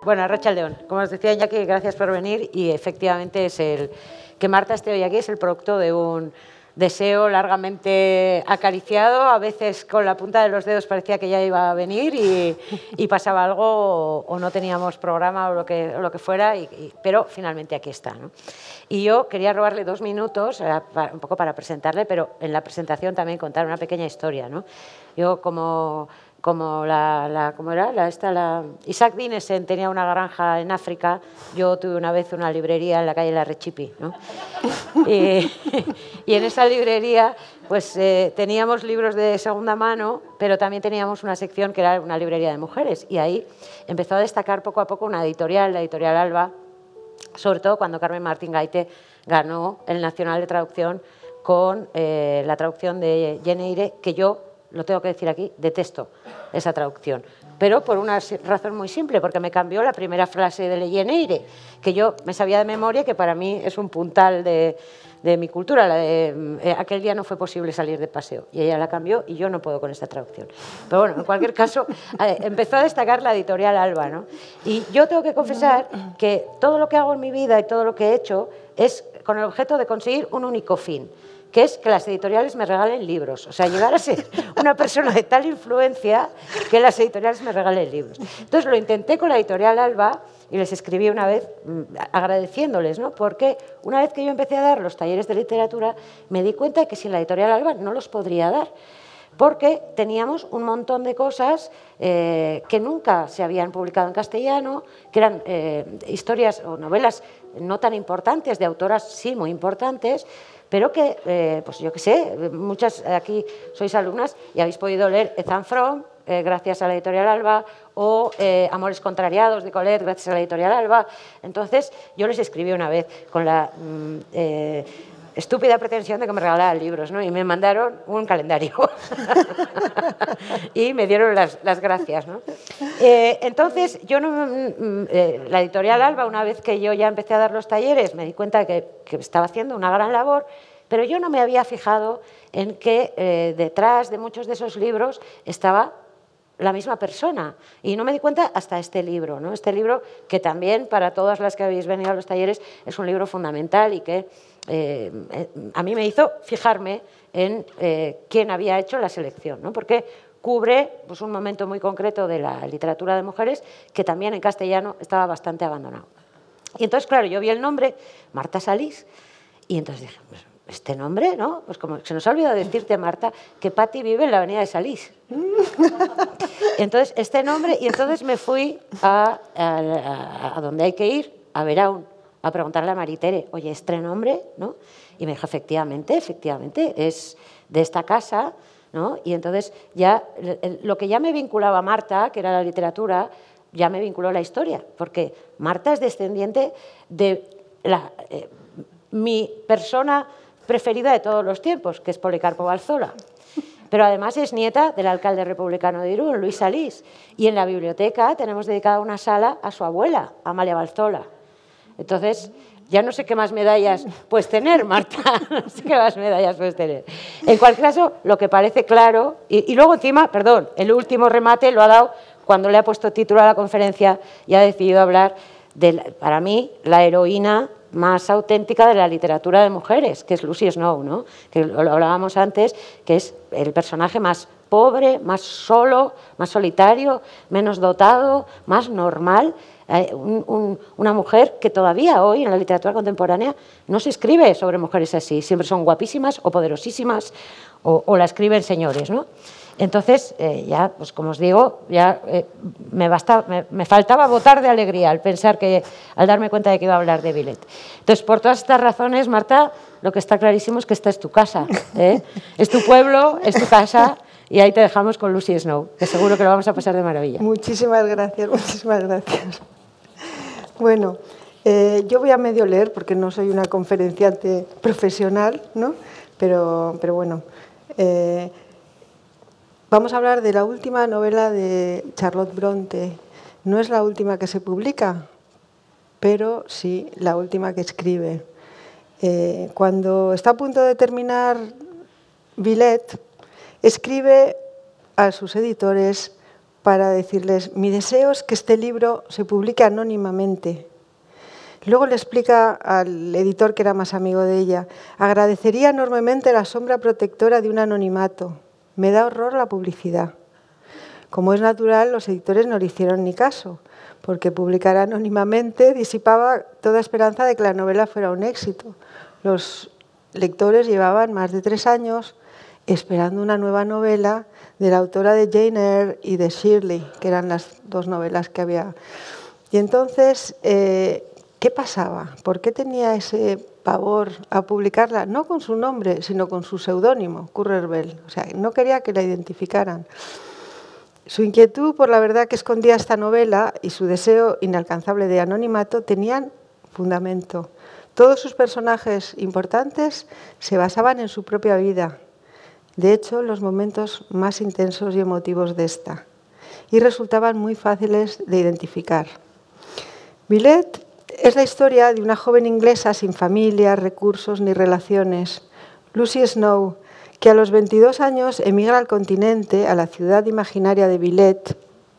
Bueno, Arratsaldeon, como os decía Iñaki, gracias por venir y efectivamente es que Marta esté hoy aquí es el producto de un deseo largamente acariciado, a veces con la punta de los dedos parecía que ya iba a venir y pasaba algo o no teníamos programa o lo que fuera, pero finalmente aquí está, ¿no? Y yo quería robarle 2 minutos, un poco para presentarle, pero en la presentación también contar una pequeña historia, ¿no? Yo como Isaac Dinesen tenía una granja en África, yo tuve una vez una librería en la calle La Rechipi, ¿no? Y en esa librería pues teníamos libros de segunda mano, pero también teníamos una sección que era una librería de mujeres, y ahí empezó a destacar poco a poco una editorial, la editorial Alba, sobre todo cuando Carmen Martín Gaite ganó el Nacional de Traducción con la traducción de Jane Eyre, que yo, lo tengo que decir aquí, detesto esa traducción, pero por una razón muy simple, porque me cambió la primera frase de Jane Eyre, que yo me sabía de memoria, que para mí es un puntal de mi cultura, la de aquel día no fue posible salir de paseo, y ella la cambió y yo no puedo con esta traducción. Pero bueno, en cualquier caso, empezó a destacar la editorial Alba, ¿no? Y yo tengo que confesar que todo lo que hago en mi vida y todo lo que he hecho es con el objeto de conseguir un único fin, que es que las editoriales me regalen libros. O sea, llegar a ser una persona de tal influencia que las editoriales me regalen libros. Entonces lo intenté con la editorial Alba y les escribí una vez agradeciéndoles, ¿no? Porque una vez que yo empecé a dar los talleres de literatura, me di cuenta de que sin la editorial Alba no los podría dar, porque teníamos un montón de cosas que nunca se habían publicado en castellano, que eran historias o novelas no tan importantes, de autoras sí muy importantes, pero que, pues yo qué sé, muchas aquí sois alumnas y habéis podido leer Ethan Frome, gracias a la editorial Alba, o Amores contrariados de Colette, gracias a la editorial Alba. Entonces, yo les escribí una vez con la estúpida pretensión de que me regalaran libros, ¿no? Y me mandaron un calendario y me dieron las gracias, ¿no? Entonces, yo la editorial Alba, una vez que yo ya empecé a dar los talleres, me di cuenta de que estaba haciendo una gran labor, pero yo no me había fijado en que detrás de muchos de esos libros estaba la misma persona, y no me di cuenta hasta este libro, ¿no? Este libro que también para todas las que habéis venido a los talleres es un libro fundamental y que a mí me hizo fijarme en quién había hecho la selección, ¿no? Porque cubre pues, un momento muy concreto de la literatura de mujeres que también en castellano estaba bastante abandonado. Y entonces, claro, yo vi el nombre, Marta Salís, y entonces dije, pues, este nombre, ¿no? Pues como se nos ha olvidado decirte, Marta, que Patti vive en la avenida de Salís. Entonces, este nombre, y entonces me fui a donde hay que ir, a Veraun, a preguntarle a Maritere, oye, ¿este nombre? ¿No? Y me dijo, efectivamente, es de esta casa, ¿no? Y entonces ya, lo que ya me vinculaba a Marta, que era la literatura, ya me vinculó la historia, porque Marta es descendiente de mi persona preferida de todos los tiempos, que es Policarpo Valzola. Pero además es nieta del alcalde republicano de Irún, Luis Salís. Y en la biblioteca tenemos dedicada una sala a su abuela, Amalia Valzola. Entonces, ya no sé qué más medallas puedes tener, Marta. No sé qué más medallas puedes tener. En cualquier caso, lo que parece claro... Y luego encima, perdón, el último remate lo ha dado cuando le ha puesto título a la conferencia y ha decidido hablar de, para mí, la heroína más auténtica de la literatura de mujeres, que es Lucy Snow, ¿no? Que lo hablábamos antes, que es el personaje más pobre, más solo, más solitario, menos dotado, más normal. Una mujer que todavía hoy en la literatura contemporánea no se escribe sobre mujeres así, siempre son guapísimas o poderosísimas o la escriben señores, ¿no? Entonces, ya, pues como os digo, ya me faltaba botar de alegría al pensar que, al darme cuenta de que iba a hablar de Villette. Entonces, por todas estas razones, Marta, lo que está clarísimo es que esta es tu casa, ¿eh? Es tu pueblo, es tu casa, y ahí te dejamos con Lucy Snow, que seguro que lo vamos a pasar de maravilla. Muchísimas gracias, muchísimas gracias. Bueno, yo voy a medio leer porque no soy una conferenciante profesional, ¿no? Pero bueno... vamos a hablar de la última novela de Charlotte Bronte. No es la última que se publica, pero sí la última que escribe. Cuando está a punto de terminar Villette, escribe a sus editores para decirles: mi deseo es que este libro se publique anónimamente. Luego le explica al editor, que era más amigo de ella: agradecería enormemente la sombra protectora de un anonimato. Me da horror la publicidad. Como es natural, los editores no le hicieron ni caso, porque publicar anónimamente disipaba toda esperanza de que la novela fuera un éxito. Los lectores llevaban más de 3 años esperando una nueva novela de la autora de Jane Eyre y de Shirley, que eran las 2 novelas que había. Y entonces, ¿qué pasaba? ¿Por qué tenía ese pavor a publicarla? No con su nombre, sino con su seudónimo, Currer Bell. O sea, no quería que la identificaran. Su inquietud por la verdad que escondía esta novela y su deseo inalcanzable de anonimato tenían fundamento. Todos sus personajes importantes se basaban en su propia vida. De hecho, los momentos más intensos y emotivos de esta. Y resultaban muy fáciles de identificar. Villette es la historia de una joven inglesa sin familia, recursos ni relaciones, Lucy Snow, que a los 22 años emigra al continente, a la ciudad imaginaria de Villette,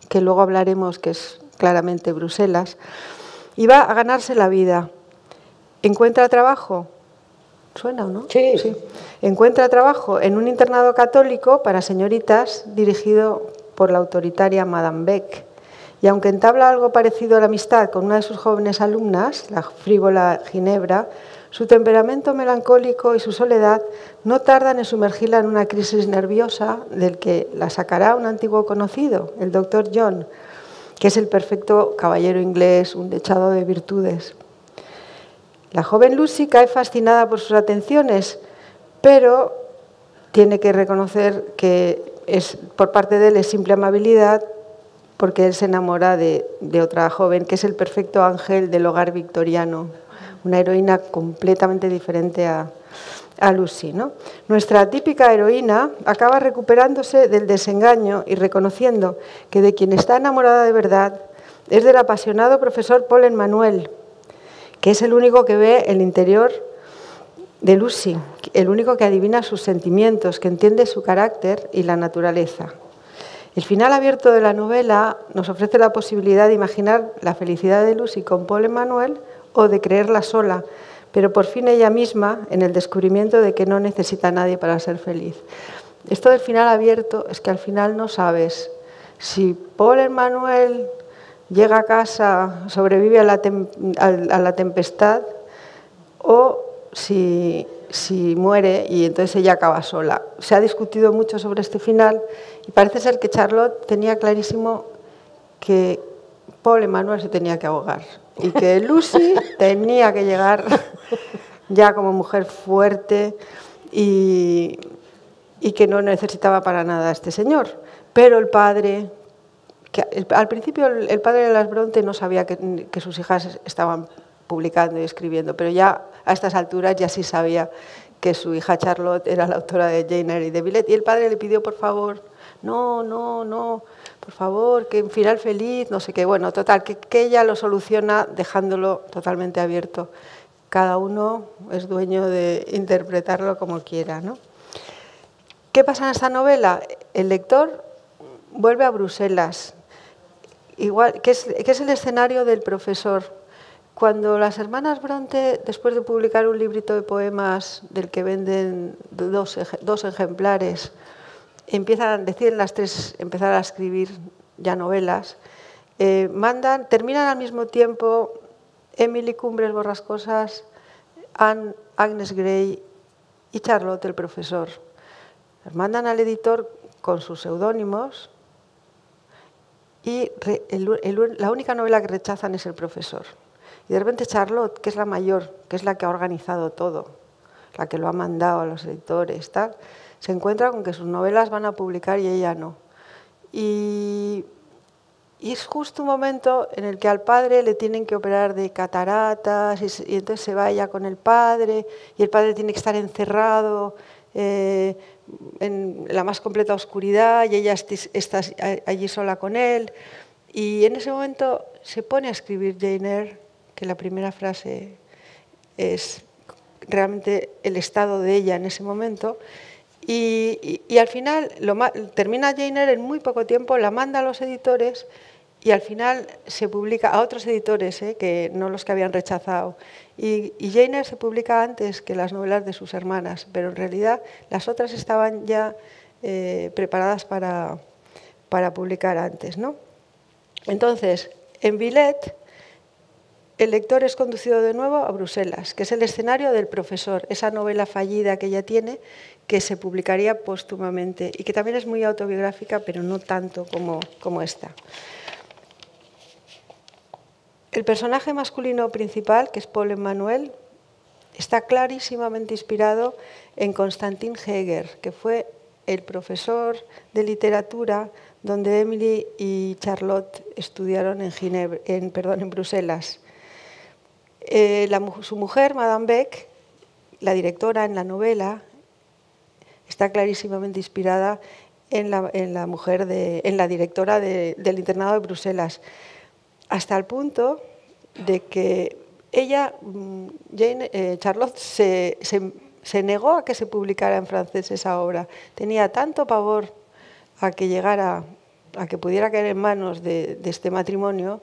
que luego hablaremos que es claramente Bruselas, y va a ganarse la vida. Encuentra trabajo. ¿Suena o no? Sí. Sí. Encuentra trabajo en un internado católico para señoritas dirigido por la autoritaria Madame Beck. Y aunque entabla algo parecido a la amistad con una de sus jóvenes alumnas, la frívola Ginebra, su temperamento melancólico y su soledad no tardan en sumergirla en una crisis nerviosa del que la sacará un antiguo conocido, el Dr. John, que es el perfecto caballero inglés, un dechado de virtudes. La joven Lucy cae fascinada por sus atenciones, pero tiene que reconocer que por parte de él es simple amabilidad, porque él se enamora de otra joven, que es el perfecto ángel del hogar victoriano, una heroína completamente diferente a Lucy, ¿no? Nuestra típica heroína acaba recuperándose del desengaño y reconociendo que de quien está enamorada de verdad es del apasionado profesor Paul Emanuel, que es el único que ve el interior de Lucy, el único que adivina sus sentimientos, que entiende su carácter y la naturaleza. El final abierto de la novela nos ofrece la posibilidad de imaginar la felicidad de Lucy con Paul Emanuel o de creerla sola, pero por fin ella misma en el descubrimiento de que no necesita a nadie para ser feliz. Esto del final abierto es que al final no sabes si Paul Emanuel llega a casa, sobrevive a la tempestad, o si muere y entonces ella acaba sola. Se ha discutido mucho sobre este final y parece ser que Charlotte tenía clarísimo que Paul Emanuel se tenía que ahogar y que Lucy tenía que llegar ya como mujer fuerte y que no necesitaba para nada a este señor. Pero el padre, al principio el padre de las Bronte no sabía que sus hijas estaban publicando y escribiendo, pero ya a estas alturas ya sí sabía que su hija Charlotte era la autora de Jane Eyre y de Villette, y el padre le pidió, por favor, no, por favor, que un final feliz, no sé qué. Bueno, total, que ella lo soluciona dejándolo totalmente abierto. Cada uno es dueño de interpretarlo como quiera, ¿no? ¿Qué pasa en esta novela? El lector vuelve a Bruselas, igual, que es el escenario del profesor. Cuando las hermanas Bronte, después de publicar un librito de poemas del que venden dos ejemplares, deciden las 3 empezar a escribir ya novelas, terminan al mismo tiempo Emily Cumbres Borrascosas, Agnes Grey y Charlotte el profesor. Las mandan al editor con sus seudónimos y la única novela que rechazan es El profesor. Y de repente Charlotte, que es la mayor, que es la que ha organizado todo, la que lo ha mandado a los editores, tal, se encuentra con que sus novelas van a publicar y ella no. Y es justo un momento en el que al padre le tienen que operar de cataratas y entonces se va ella con el padre y el padre tiene que estar encerrado en la más completa oscuridad y ella está allí sola con él. Y en ese momento se pone a escribir Jane Eyre, que la primera frase es realmente el estado de ella en ese momento, Y al final termina Jane Eyre en muy poco tiempo, la manda a los editores y al final se publica a otros editores, que no los que habían rechazado. Y Jane Eyre se publica antes que las novelas de sus hermanas, pero en realidad las otras estaban ya preparadas para publicar antes, ¿no? Entonces, en Villette, el lector es conducido de nuevo a Bruselas, que es el escenario del Profesor, esa novela fallida que ella tiene, que se publicaría póstumamente y que también es muy autobiográfica, pero no tanto como esta. El personaje masculino principal, que es Paul Emmanuel, está clarísimamente inspirado en Constantin Heger, que fue el profesor de literatura donde Emily y Charlotte estudiaron en Bruselas. Su mujer, Madame Beck, la directora en la novela, está clarísimamente inspirada en la directora del internado de Bruselas, hasta el punto de que ella, Charlotte, se negó a que se publicara en francés esa obra. Tenía tanto pavor a que pudiera caer en manos de este matrimonio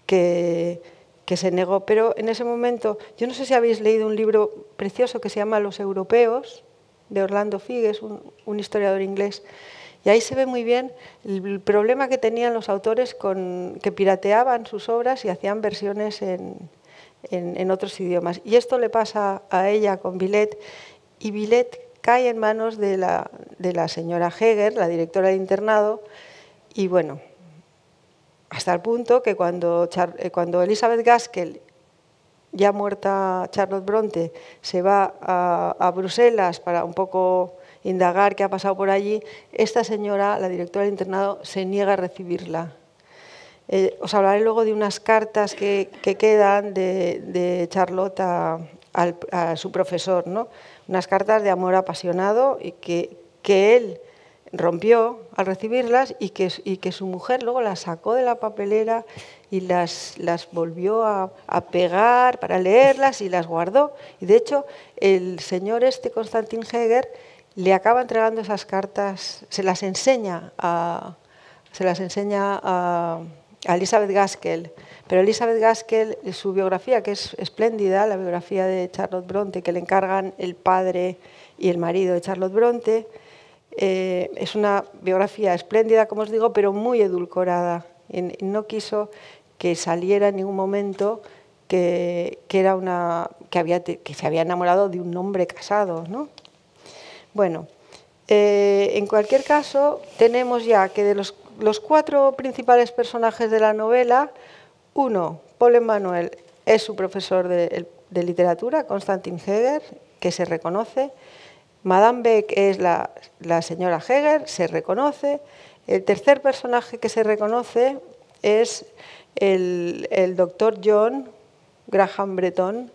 que se negó. Pero en ese momento, yo no sé si habéis leído un libro precioso que se llama Los Europeos, de Orlando Figes, un historiador inglés, y ahí se ve muy bien el problema que tenían los autores que pirateaban sus obras y hacían versiones en otros idiomas. Y esto le pasa a ella con Villette, y Villette cae en manos de la señora Heger, la directora del internado, y bueno, hasta el punto que cuando Elizabeth Gaskell, ya muerta Charlotte Bronte, se va a Bruselas para un poco indagar qué ha pasado por allí, esta señora, la directora del internado, se niega a recibirla. Os hablaré luego de unas cartas que quedan de Charlotte a su profesor, ¿no? Unas cartas de amor apasionado y que él rompió al recibirlas y que su mujer luego las sacó de la papelera y las volvió a pegar para leerlas y las guardó. Y de hecho, el señor Constantin Heger le acaba entregando esas cartas, se las enseña a Elizabeth Gaskell. Pero Elizabeth Gaskell, su biografía, que es espléndida, la biografía de Charlotte Bronte, que le encargan el padre y el marido de Charlotte Bronte, es una biografía espléndida, como os digo, pero muy edulcorada. No quiso que saliera en ningún momento que se había enamorado de un hombre casado, ¿no? Bueno, en cualquier caso, tenemos ya que de los 4 principales personajes de la novela, uno, Paul Emmanuel, es su profesor de literatura, Constantin Heger, que se reconoce. Madame Beck es la señora Heger, se reconoce. El tercer personaje que se reconoce es el doctor John Graham Breton,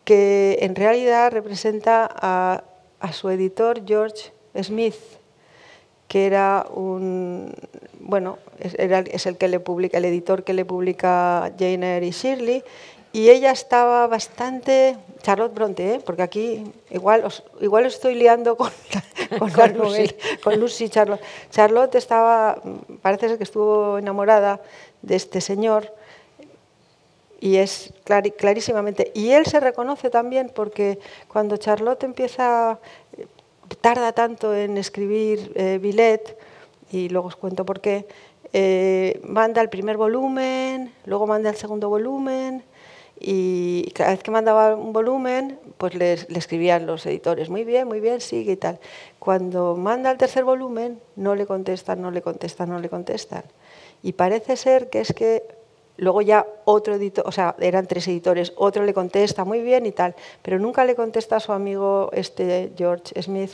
que en realidad representa a su editor George Smith, que era es el editor que le publica Jane Eyre y Shirley, y ella estaba bastante, Charlotte Bronte, porque aquí igual os estoy liando con Lucy Charlotte. Charlotte parece ser que estuvo enamorada de este señor, y es clarísimamente. Y él se reconoce también porque cuando Charlotte tarda tanto en escribir Villette, y luego os cuento por qué, manda el primer volumen, luego manda el segundo volumen, y cada vez que mandaba un volumen, pues le escribían los editores, muy bien, sigue y tal. Cuando manda el tercer volumen, no le contestan. Y parece ser que es que luego ya otro editor, o sea, eran 3 editores, otro le contesta muy bien y tal, pero nunca le contesta a su amigo George Smith,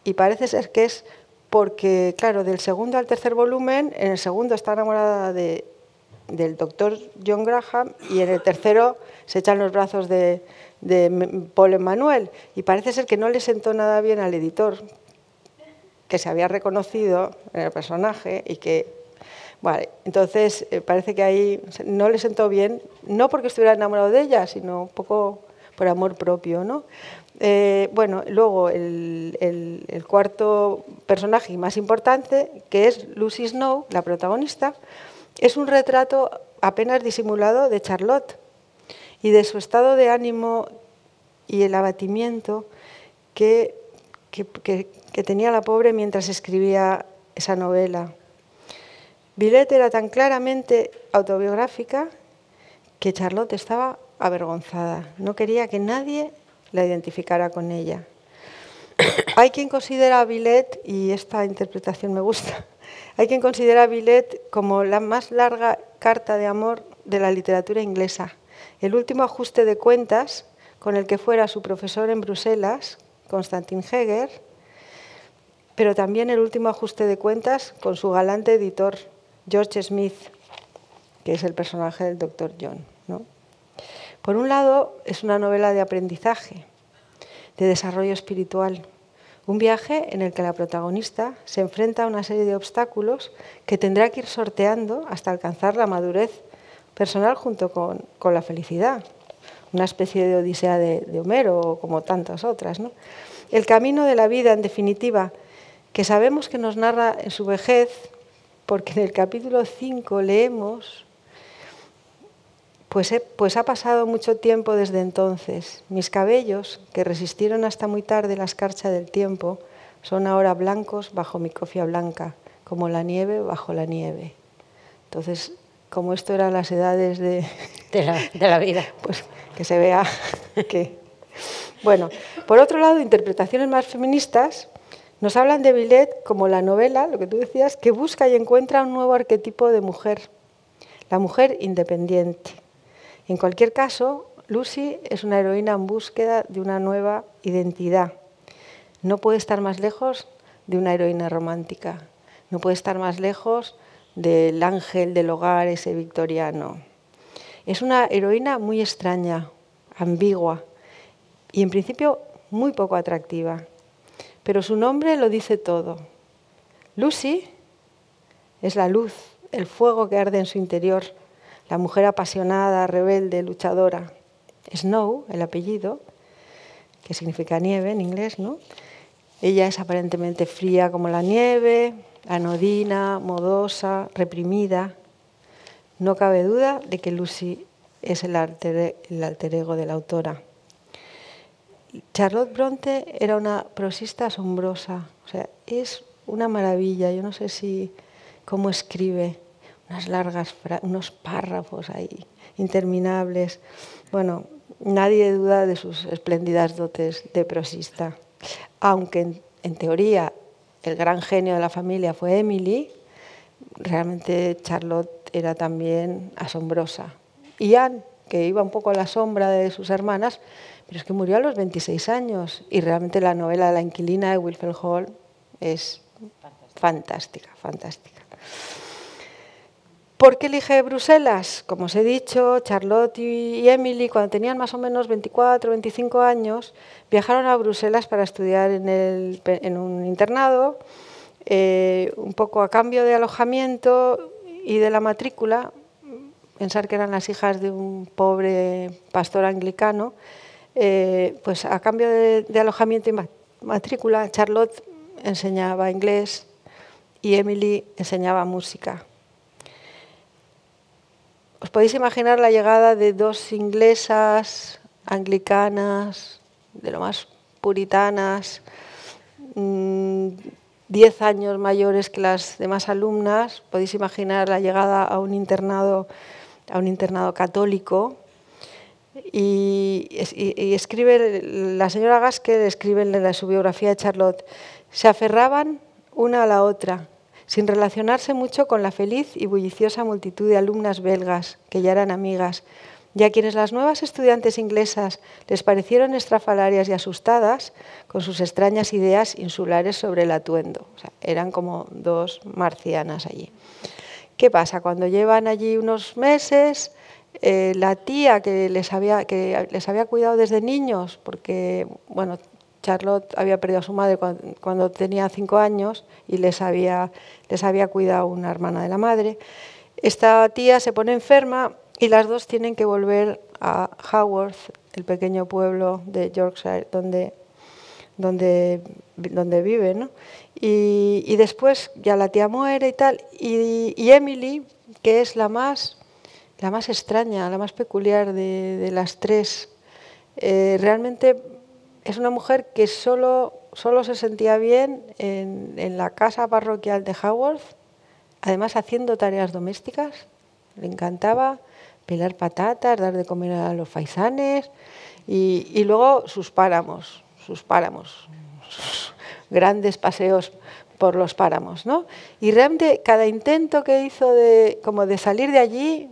y parece ser que es porque, claro, del segundo al tercer volumen, en el segundo está enamorada del doctor John Graham y en el tercero se echan los brazos de Paul Emmanuel, y parece ser que no le sentó nada bien al editor, que se había reconocido en el personaje y que... Vale, entonces parece que ahí no le sentó bien, no porque estuviera enamorado de ella, sino un poco por amor propio, ¿no? Bueno, luego el cuarto personaje más importante, que es Lucy Snow, la protagonista, es un retrato apenas disimulado de Charlotte y de su estado de ánimo y el abatimiento que tenía la pobre mientras escribía esa novela. Villette era tan claramente autobiográfica que Charlotte estaba avergonzada. No quería que nadie la identificara con ella. Hay quien considera a Villette, y esta interpretación me gusta, hay quien considera a Villette como la más larga carta de amor de la literatura inglesa. El último ajuste de cuentas con el que fuera su profesor en Bruselas, Constantin Heger, pero también el último ajuste de cuentas con su galante editor, George Smith, que es el personaje del Dr. John, ¿no? Por un lado, es una novela de aprendizaje, de desarrollo espiritual, un viaje en el que la protagonista se enfrenta a una serie de obstáculos que tendrá que ir sorteando hasta alcanzar la madurez personal junto con la felicidad, una especie de odisea de Homero, como tantas otras, ¿no? El camino de la vida, en definitiva, que sabemos que nos narra en su vejez, porque en el capítulo 5 leemos: pues ha pasado mucho tiempo desde entonces. Mis cabellos, que resistieron hasta muy tarde la escarcha del tiempo, son ahora blancos bajo mi cofia blanca, como la nieve bajo la nieve. Entonces, como esto eran las edades de la vida, pues que se vea que... Bueno, por otro lado, interpretaciones más feministas nos hablan de Villette como la novela, lo que tú decías, que busca y encuentra un nuevo arquetipo de mujer, la mujer independiente. En cualquier caso, Lucy es una heroína en búsqueda de una nueva identidad. No puede estar más lejos de una heroína romántica, no puede estar más lejos del ángel del hogar, ese victoriano. Es una heroína muy extraña, ambigua y en principio muy poco atractiva. Pero su nombre lo dice todo. Lucy es la luz, el fuego que arde en su interior, la mujer apasionada, rebelde, luchadora. Snow, el apellido, que significa nieve en inglés, ¿no? Ella es aparentemente fría como la nieve, anodina, modosa, reprimida. No cabe duda de que Lucy es el alter ego de la autora. Charlotte Bronte era una prosista asombrosa, o sea, es una maravilla. Yo no sé cómo escribe, unos párrafos ahí interminables. Bueno, nadie duda de sus espléndidas dotes de prosista. Aunque en teoría el gran genio de la familia fue Emily, realmente Charlotte era también asombrosa. Y Anne, que iba un poco a la sombra de sus hermanas, pero es que murió a los 26 años y realmente la novela La inquilina de Wilfred Hall es fantástica, fantástica. ¿Por qué elige Bruselas? Como os he dicho, Charlotte y Emily, cuando tenían más o menos 24 o 25 años, viajaron a Bruselas para estudiar en un internado, un poco a cambio de alojamiento y de la matrícula. Pensar que eran las hijas de un pobre pastor anglicano, pues a cambio de alojamiento y matrícula, Charlotte enseñaba inglés y Emily enseñaba música. ¿Os podéis imaginar la llegada de dos inglesas, anglicanas, de lo más puritanas, 10 años mayores que las demás alumnas? ¿Podéis imaginar la llegada a un internado católico? Y escribe, la señora Gaskell escribe en su biografía de Charlotte: se aferraban una a la otra, sin relacionarse mucho con la feliz y bulliciosa multitud de alumnas belgas, que ya eran amigas, y a quienes las nuevas estudiantes inglesas les parecieron estrafalarias y asustadas con sus extrañas ideas insulares sobre el atuendo. O sea, eran como dos marcianas allí. ¿Qué pasa? Cuando llevan allí unos meses, la tía que les había cuidado desde niños, porque bueno, Charlotte había perdido a su madre cuando tenía 5 años y les había cuidado una hermana de la madre. Esta tía se pone enferma y las dos tienen que volver a Haworth, el pequeño pueblo de Yorkshire donde vive, ¿no? Y después ya la tía muere y tal, y Emily, que es la más extraña, la más peculiar de las tres, realmente es una mujer que solo se sentía bien en la casa parroquial de Haworth, además haciendo tareas domésticas. Le encantaba pelar patatas, dar de comer a los faisanes y luego sus páramos, sus grandes paseos por los páramos, ¿no? Y realmente cada intento que hizo de salir de allí,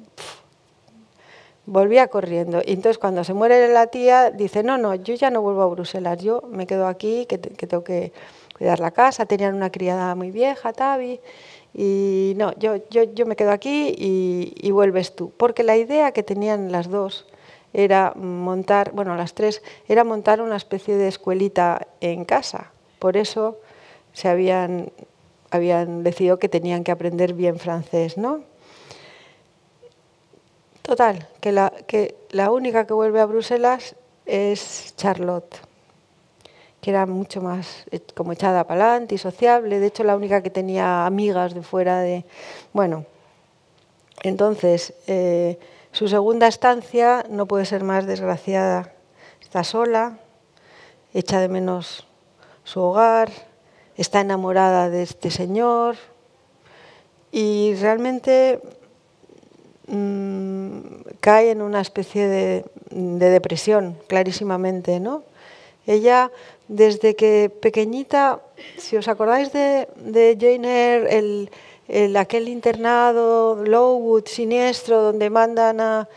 volvía corriendo. Y entonces cuando se muere la tía, dice, no, yo ya no vuelvo a Bruselas, yo me quedo aquí, que tengo que cuidar la casa. Tenían una criada muy vieja, Tavi, y no, yo me quedo aquí y vuelves tú. Porque la idea que tenían las dos era montar, bueno, las tres, era montar una especie de escuelita en casa. Por eso se habían decidido que tenían que aprender bien francés, ¿no? Total, que la única que vuelve a Bruselas es Charlotte, que era mucho más como echada para adelante y sociable. De hecho, la única que tenía amigas de fuera de... Bueno, entonces, su segunda estancia no puede ser más desgraciada. Está sola, echa de menos su hogar, está enamorada de este señor y realmente cae en una especie de depresión, clarísimamente, ¿no? Ella, desde que pequeñita, si os acordáis de Jane Eyre, aquel internado Lowood siniestro donde mandan a...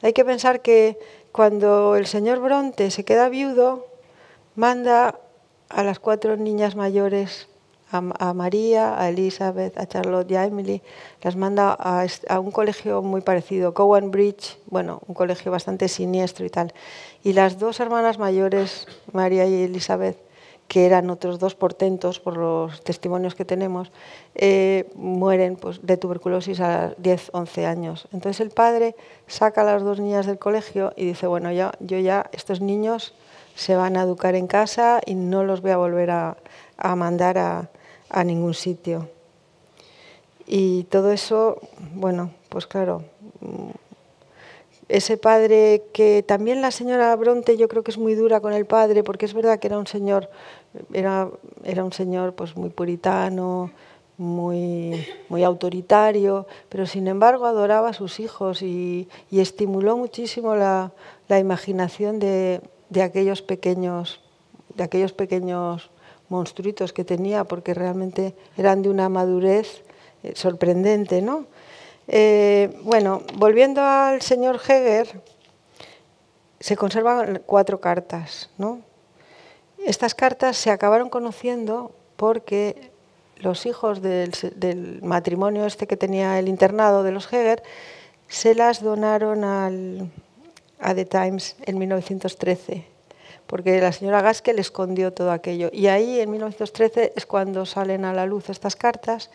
Hay que pensar que cuando el señor Bronte se queda viudo, manda a las 4 niñas mayores, a María, a Elizabeth, a Charlotte y a Emily, las manda a un colegio muy parecido, Cowan Bridge, bueno, un colegio bastante siniestro y tal. Y las 2 hermanas mayores, María y Elizabeth, que eran otros 2 portentos por los testimonios que tenemos, mueren pues, de tuberculosis a 10, 11 años. Entonces el padre saca a las 2 niñas del colegio y dice, bueno, yo ya, estos niños se van a educar en casa y no los voy a volver a mandar a ningún sitio. Y todo eso, bueno, pues claro, ese padre que también la señora Bronte yo creo que es muy dura con el padre, porque es verdad que era un señor pues muy puritano, muy autoritario, pero sin embargo adoraba a sus hijos y estimuló muchísimo la imaginación de aquellos pequeños monstruitos que tenía, porque realmente eran de una madurez sorprendente, ¿no? Bueno, volviendo al señor Heger, se conservan 4 cartas, ¿no? Estas cartas se acabaron conociendo porque los hijos del matrimonio este que tenía el internado de los Heger se las donaron a The Times en 1913. Porque la señora Gaskell escondió todo aquello. Y ahí, en 1913, es cuando salen a la luz estas cartas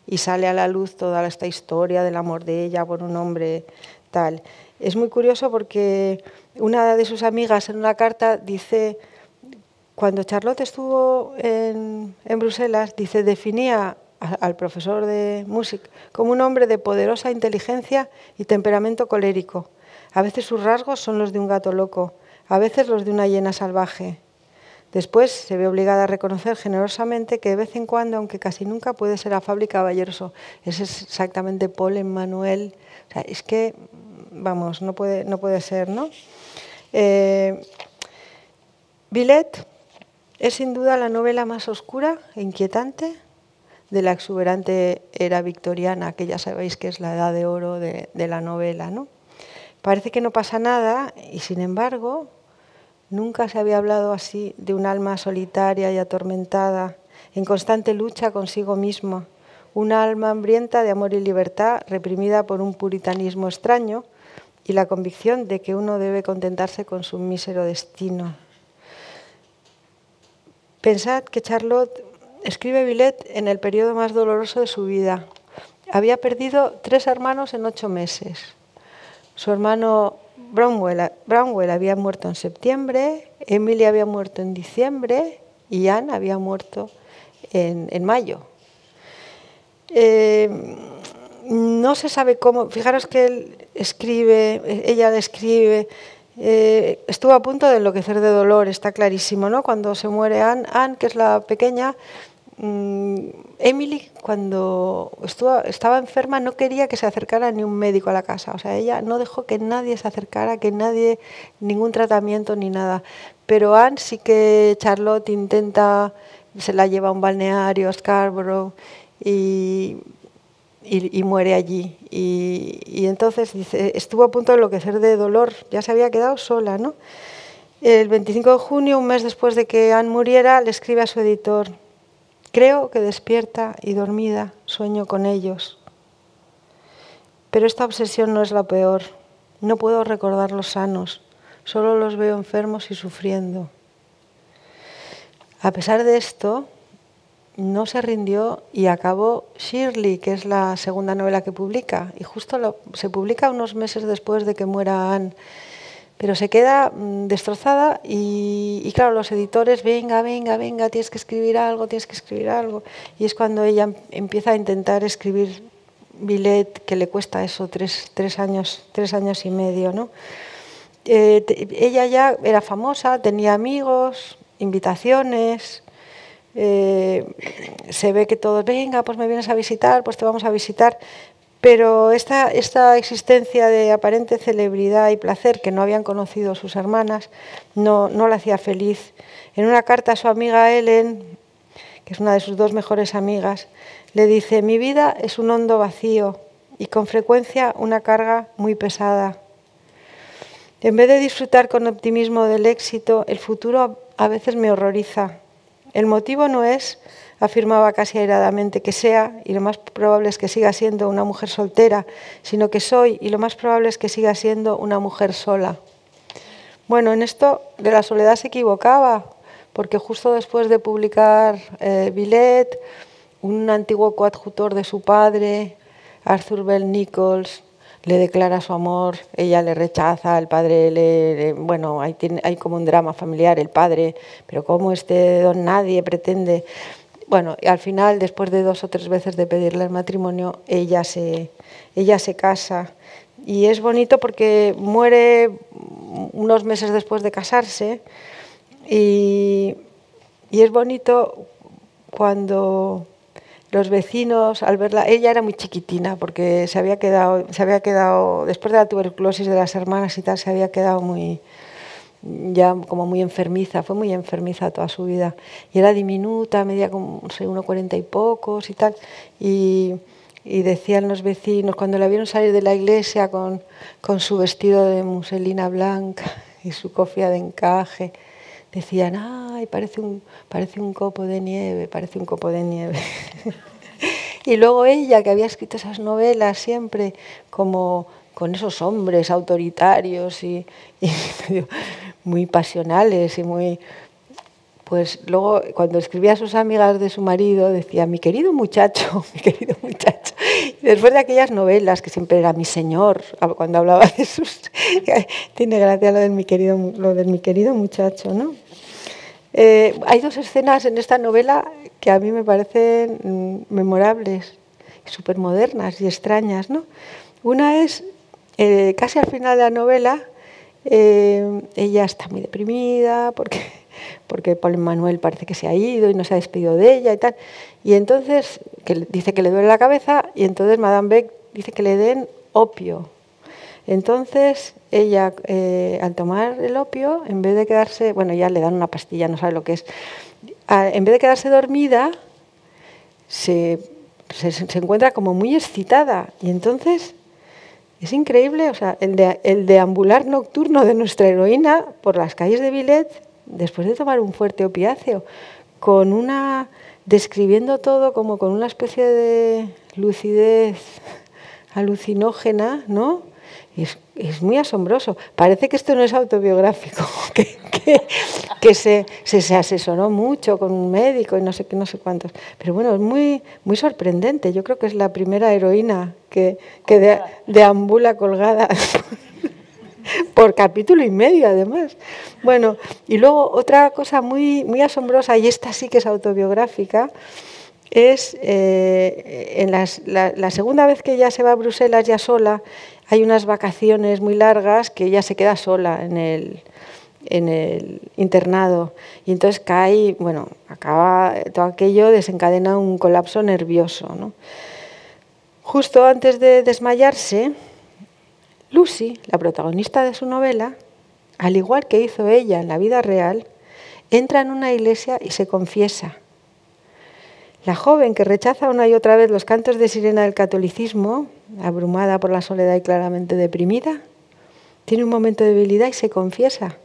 y sale a la luz toda esta historia del amor de ella por un hombre tal. Es muy curioso porque una de sus amigas en una carta dice, cuando Charlotte estuvo en Bruselas, dice, definía al profesor de música como un hombre de poderosa inteligencia y temperamento colérico. A veces sus rasgos son los de un gato loco, a veces los de una hiena salvaje. Después se ve obligada a reconocer generosamente que de vez en cuando, aunque casi nunca, puede ser afable y caballeroso. Ese es exactamente Paul Emmanuel. O sea, es que, vamos, no puede ser, ¿no? Villette es sin duda la novela más oscura e inquietante de la exuberante era victoriana, que ya sabéis que es la edad de oro de la novela, ¿no? Parece que no pasa nada y, sin embargo, nunca se había hablado así de un alma solitaria y atormentada, en constante lucha consigo misma, un alma hambrienta de amor y libertad, reprimida por un puritanismo extraño y la convicción de que uno debe contentarse con su mísero destino. Pensad que Charlotte escribe Villette en el periodo más doloroso de su vida. Había perdido 3 hermanos en 8 meses. Su hermano Brownwell había muerto en septiembre, Emily había muerto en diciembre y Anne había muerto en mayo. No se sabe cómo, fijaros que ella le escribe, estuvo a punto de enloquecer de dolor, está clarísimo, ¿no? Cuando se muere Anne, que es la pequeña, Emily, cuando estaba enferma, no quería que se acercara ni un médico a la casa. O sea, ella no dejó que nadie se acercara, ningún tratamiento ni nada. Pero Anne sí que Charlotte intenta, se la lleva a un balneario, a Scarborough, y muere allí. Y entonces dice, estuvo a punto de enloquecer de dolor, ya se había quedado sola, ¿no? El 25 de junio, un mes después de que Anne muriera, le escribe a su editor: creo que despierta y dormida sueño con ellos. Pero esta obsesión no es la peor. No puedo recordarlos sanos, solo los veo enfermos y sufriendo. A pesar de esto, no se rindió y acabó Shirley, que es la segunda novela que publica, y justo se publica unos meses después de que muera Anne. Pero se queda destrozada y claro, los editores, venga, tienes que escribir algo. Y es cuando ella empieza a intentar escribir Villette, que le cuesta eso, tres años y medio, ¿no? Ella ya era famosa, tenía amigos, invitaciones. Se ve que todos, venga, pues me vienes a visitar, pues te vamos a visitar. Pero esta existencia de aparente celebridad y placer que no habían conocido sus hermanas no la hacía feliz. En una carta a su amiga Ellen, que es una de sus dos mejores amigas, le dice: mi vida es un hondo vacío y con frecuencia una carga muy pesada. En vez de disfrutar con optimismo del éxito, el futuro a veces me horroriza. El motivo no es, afirmaba casi airadamente, que sea, y lo más probable es que siga siendo, una mujer soltera, sino que soy, y lo más probable es que siga siendo, una mujer sola. Bueno, en esto de la soledad se equivocaba, porque justo después de publicar Villette, un antiguo coadjutor de su padre, Arthur Bell Nichols, le declara su amor, ella le rechaza, el padre bueno, hay como un drama familiar, el padre, pero ¿cómo don nadie pretende? Bueno, y al final, después de 2 o 3 veces de pedirle el matrimonio, ella se casa. Y es bonito porque muere unos meses después de casarse, y es bonito cuando los vecinos, al verla, ella era muy chiquitina porque se había quedado, después de la tuberculosis de las hermanas y tal, se había quedado ya como muy enfermiza, fue muy enfermiza toda su vida. Y era diminuta, medía como 1,40 y pocos y tal. Y decían los vecinos, cuando la vieron salir de la iglesia con su vestido de muselina blanca y su cofia de encaje, decían: ¡ay, parece un copo de nieve, parece un copo de nieve! Y luego ella, que había escrito esas novelas siempre como con esos hombres autoritarios y muy pasionales y muy... Pues luego, cuando escribía a sus amigas de su marido, decía: mi querido muchacho, mi querido muchacho. Y después de aquellas novelas, que siempre era mi señor, cuando hablaba de sus... Tiene gracia lo del mi querido muchacho, ¿no? Hay 2 escenas en esta novela que a mí me parecen memorables, súper modernas y extrañas, ¿no? Una es, casi al final de la novela, ella está muy deprimida porque Paul Manuel parece que se ha ido y no se ha despedido de ella y tal. Y entonces dice que le duele la cabeza, y entonces Madame Beck dice que le den opio. Entonces ella, al tomar el opio, en vez de quedarse, bueno, ya le dan una pastilla, no sabe lo que es, en vez de quedarse dormida, se encuentra como muy excitada. Y entonces es increíble, o sea, el deambular nocturno de nuestra heroína por las calles de Villette, después de tomar un fuerte opiáceo, describiendo todo como con una especie de lucidez alucinógena, ¿no? Es muy asombroso. Parece que esto no es autobiográfico, que se asesoró mucho con un médico y no sé cuántos. Pero bueno, es muy, muy sorprendente. Yo creo que es la primera heroína que deambula colgada por capítulo y medio además. Bueno, y luego otra cosa muy, muy asombrosa, y esta sí que es autobiográfica, es en la segunda vez que ella se va a Bruselas ya sola, hay unas vacaciones muy largas que ella se queda sola en el internado, y entonces cae, bueno, acaba todo aquello, desencadena un colapso nervioso, ¿no? Justo antes de desmayarse, Lucy, la protagonista de su novela, al igual que hizo ella en la vida real, entra en una iglesia y se confiesa. La joven, que rechaza una y otra vez los cantos de sirena del catolicismo, abrumada por la soledad y claramente deprimida, tiene un momento de debilidad y se confiesa.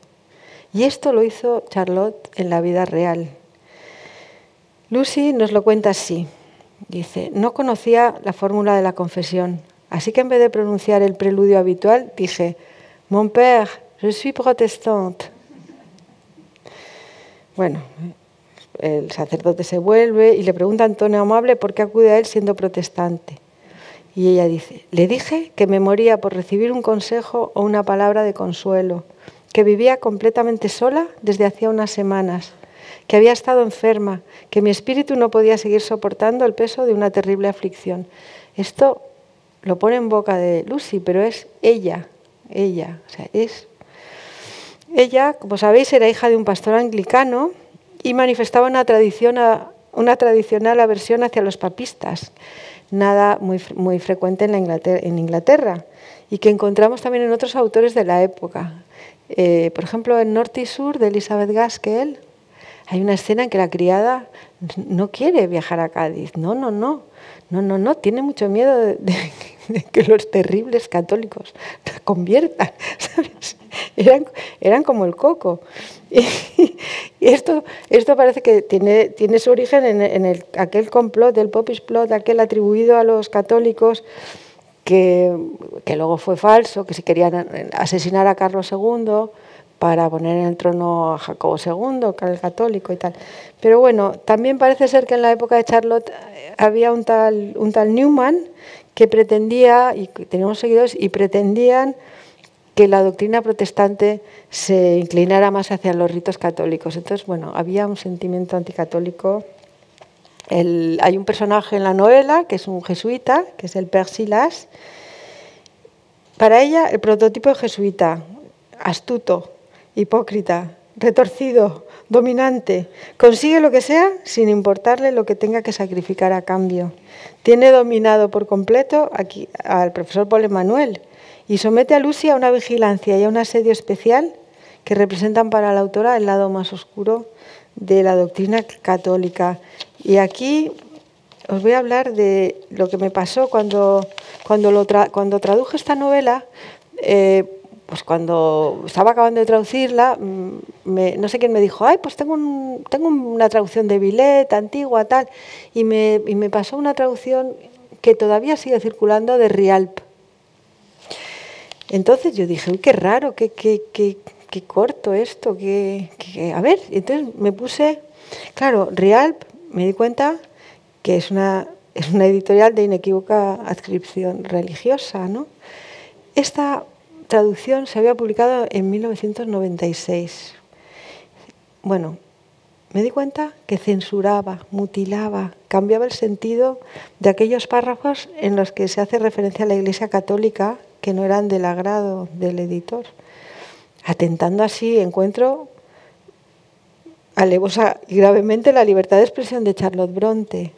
Y esto lo hizo Charlotte en la vida real. Lucy nos lo cuenta así. Dice, no conocía la fórmula de la confesión, así que en vez de pronunciar el preludio habitual, dije, Mon père, je suis protestante. Bueno, el sacerdote se vuelve y le pregunta en tono amable por qué acude a él siendo protestante. Y ella dice, le dije que me moría por recibir un consejo o una palabra de consuelo, que vivía completamente sola desde hacía unas semanas, que había estado enferma, que mi espíritu no podía seguir soportando el peso de una terrible aflicción. Esto lo pone en boca de Lucy, pero es ella, o sea, es... Ella, como sabéis, era hija de un pastor anglicano y manifestaba una tradicional aversión hacia los papistas, nada muy frecuente en Inglaterra, y que encontramos también en otros autores de la época. Por ejemplo, en Norte y Sur, de Elizabeth Gaskell, hay una escena en que la criada no quiere viajar a Cádiz. No, tiene mucho miedo de que los terribles católicos la conviertan, ¿sabes? Eran como el coco. Y esto parece que tiene su origen en aquel complot, el Popish Plot, aquel atribuido a los católicos, que luego fue falso, que se querían asesinar a Carlos II para poner en el trono a Jacobo II, que era el católico y tal. Pero bueno, también parece ser que en la época de Charlotte había un tal Newman que pretendía, y teníamos seguidores, y pretendían que la doctrina protestante se inclinara más hacia los ritos católicos. Entonces, bueno, había un sentimiento anticatólico. Hay un personaje en la novela que es un jesuita, que es el Père Silas. Para ella, el prototipo de jesuita, astuto, hipócrita, retorcido, dominante, consigue lo que sea sin importarle lo que tenga que sacrificar a cambio. Tiene dominado por completo aquí al profesor Paul Emanuel y somete a Lucy a una vigilancia y a un asedio especial que representan para la autora el lado más oscuro de la doctrina católica. Y aquí os voy a hablar de lo que me pasó cuando traduje esta novela. Pues cuando estaba acabando de traducirla, no sé quién me dijo, ay, pues tengo una traducción de Villette, antigua, tal, y me pasó una traducción que todavía sigue circulando de Rialp. Entonces yo dije, uy, qué raro, qué corto esto, a ver, entonces me puse, claro, Rialp, me di cuenta que es una editorial de inequívoca adscripción religiosa, ¿no? Esta traducción se había publicado en 1996. Bueno, me di cuenta que censuraba, mutilaba, cambiaba el sentido de aquellos párrafos en los que se hace referencia a la Iglesia Católica que no eran del agrado del editor. Atentando así, encuentro alevosa y gravemente la libertad de expresión de Charlotte Bronte.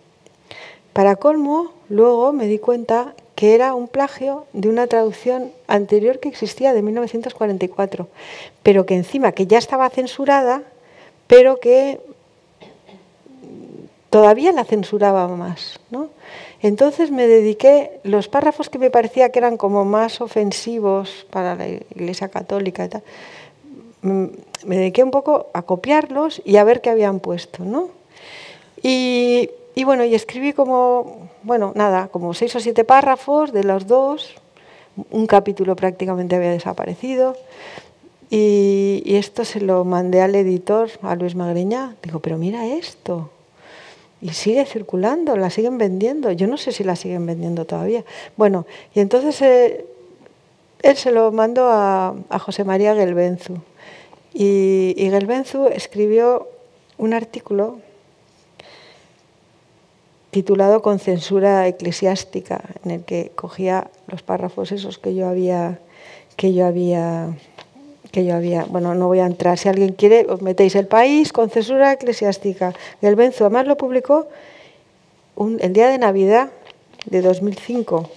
Para colmo, luego me di cuenta que era un plagio de una traducción anterior que existía de 1944, pero que encima que ya estaba censurada, pero que todavía la censuraba más, ¿no? Entonces me dediqué, los párrafos que me parecía que eran como más ofensivos para la Iglesia Católica y tal, me dediqué un poco a copiarlos y a ver qué habían puesto, ¿no? Y bueno, y escribí como 6 o 7 párrafos de los dos, un capítulo prácticamente había desaparecido, y esto se lo mandé al editor, a Luis Magriñá. Digo, pero mira esto, y sigue circulando, la siguen vendiendo, yo no sé si la siguen vendiendo todavía. Bueno, y entonces él se lo mandó a José María Gelbenzu. Y Gelbenzu escribió un artículo titulado Con censura eclesiástica, en el que cogía los párrafos esos que yo había, bueno, no voy a entrar, si alguien quiere, os metéis El País con censura eclesiástica. Gelbenzu además lo publicó el día de Navidad de 2005.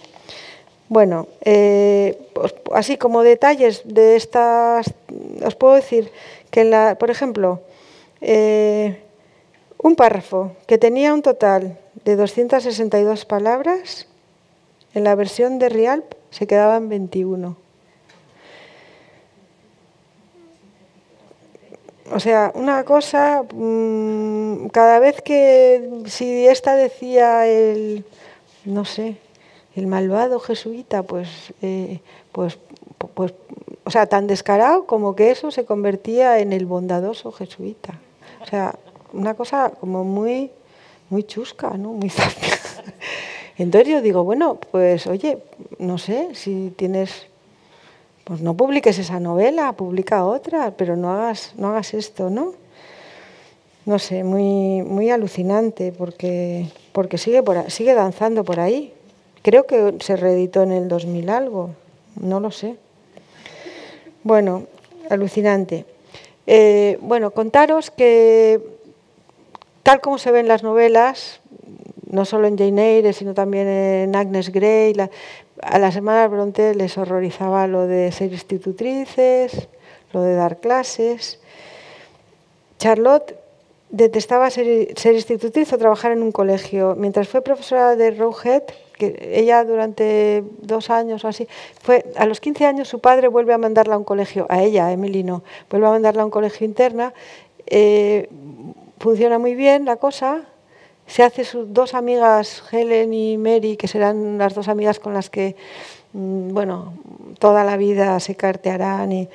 Bueno, así como detalles de estas, os puedo decir que, por ejemplo, un párrafo que tenía un total de 262 palabras, en la versión de Rialp se quedaban 21. O sea, una cosa, cada vez que, si esta decía no sé, el malvado jesuita, pues, o sea, tan descarado como que eso se convertía en el bondadoso jesuita. O sea, una cosa como muy chusca, ¿no? Muy zafia. Entonces yo digo, bueno, pues oye, no sé, si tienes, pues no publiques esa novela, publica otra, pero no hagas esto, ¿no? No sé, muy alucinante, porque sigue danzando por ahí. Creo que se reeditó en el 2000 algo, no lo sé. Bueno, alucinante. Bueno, contaros que tal como se ven las novelas, no solo en Jane Eyre, sino también en Agnes Grey, a las hermanas Bronte les horrorizaba lo de ser institutrices, lo de dar clases. Charlotte detestaba ser institutriz o trabajar en un colegio. Mientras fue profesora de Roe Head, que ella durante 2 años o así, a los 15 años su padre vuelve a mandarla a un colegio, a ella, a Emily no, vuelve a mandarla a un colegio interna, funciona muy bien la cosa, se hace sus 2 amigas, Helen y Mary, que serán las 2 amigas con las que, bueno, toda la vida se cartearán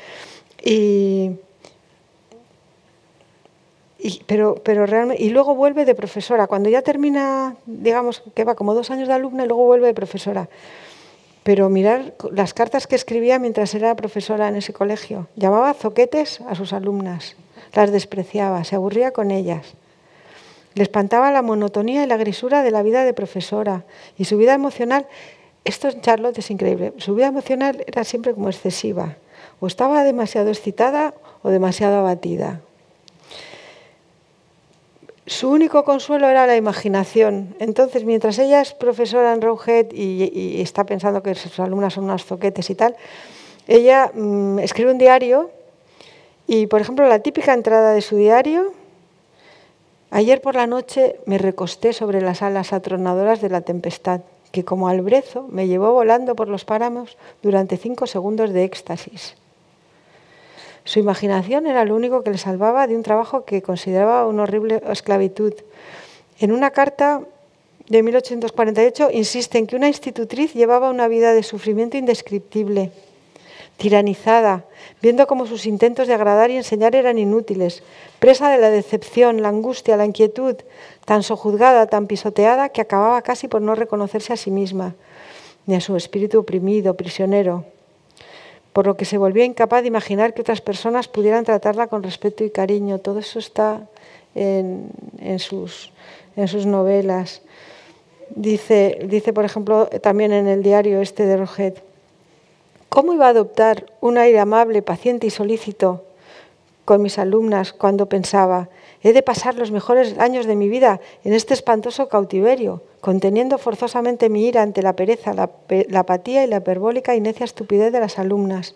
pero realmente, y luego vuelve de profesora. Cuando ya termina, digamos que va como 2 años de alumna y luego vuelve de profesora. Pero mirar las cartas que escribía mientras era profesora en ese colegio. Llamaba zoquetes a sus alumnas, las despreciaba, se aburría con ellas. Le espantaba la monotonía y la grisura de la vida de profesora. Y su vida emocional, esto en Charlotte es increíble, su vida emocional era siempre como excesiva. O estaba demasiado excitada o demasiado abatida. Su único consuelo era la imaginación. Entonces, mientras ella es profesora en Roe Head y está pensando que sus alumnas son unas zoquetes y tal, ella escribe un diario y, por ejemplo, la típica entrada de su diario: ayer por la noche me recosté sobre las alas atronadoras de la tempestad, que como al brezo me llevó volando por los páramos durante 5 segundos de éxtasis. Su imaginación era lo único que le salvaba de un trabajo que consideraba una horrible esclavitud. En una carta de 1848 insiste en que una institutriz llevaba una vida de sufrimiento indescriptible, tiranizada, viendo cómo sus intentos de agradar y enseñar eran inútiles, presa de la decepción, la angustia, la inquietud, tan sojuzgada, tan pisoteada, que acababa casi por no reconocerse a sí misma, ni a su espíritu oprimido, prisionero, por lo que se volvía incapaz de imaginar que otras personas pudieran tratarla con respeto y cariño. Todo eso está en sus novelas. Dice, por ejemplo, también en el diario este de Roe Head: ¿cómo iba a adoptar un aire amable, paciente y solícito con mis alumnas cuando pensaba, he de pasar los mejores años de mi vida en este espantoso cautiverio, conteniendo forzosamente mi ira ante la pereza, la apatía y la hiperbólica y necia estupidez de las alumnas?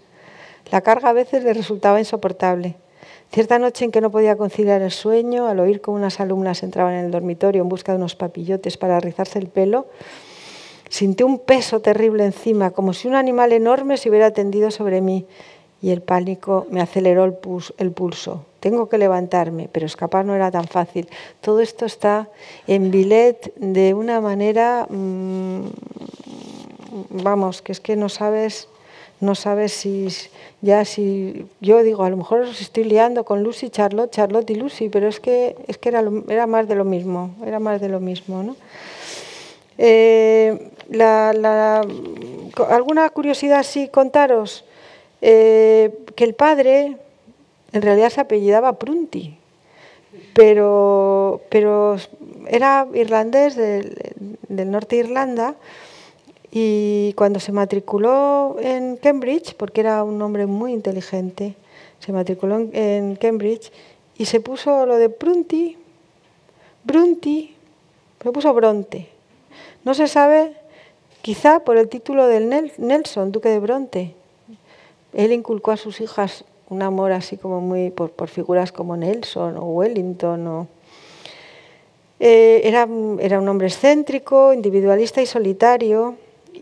La carga a veces le resultaba insoportable. Cierta noche en que no podía conciliar el sueño, al oír cómo unas alumnas entraban en el dormitorio en busca de unos papillotes para rizarse el pelo, sintió un peso terrible encima, como si un animal enorme se hubiera tendido sobre mí, y el pánico me aceleró el pulso. Tengo que levantarme, pero escapar no era tan fácil. Todo esto está en Villette de una manera, vamos, que es que no sabes si yo digo, a lo mejor os estoy liando con Lucy, Charlotte y Lucy, pero es que era más de lo mismo, ¿no? alguna curiosidad sí contaros, que el padre en realidad se apellidaba Prunty, pero era irlandés del norte de Irlanda, y cuando se matriculó en Cambridge, porque era un hombre muy inteligente, se matriculó en Cambridge y se puso lo de Brunty, se puso Bronte. No se sabe, quizá por el título del Nelson, duque de Bronte. Él inculcó a sus hijas un amor así como muy por figuras como Nelson o Wellington. Era un hombre excéntrico, individualista y solitario,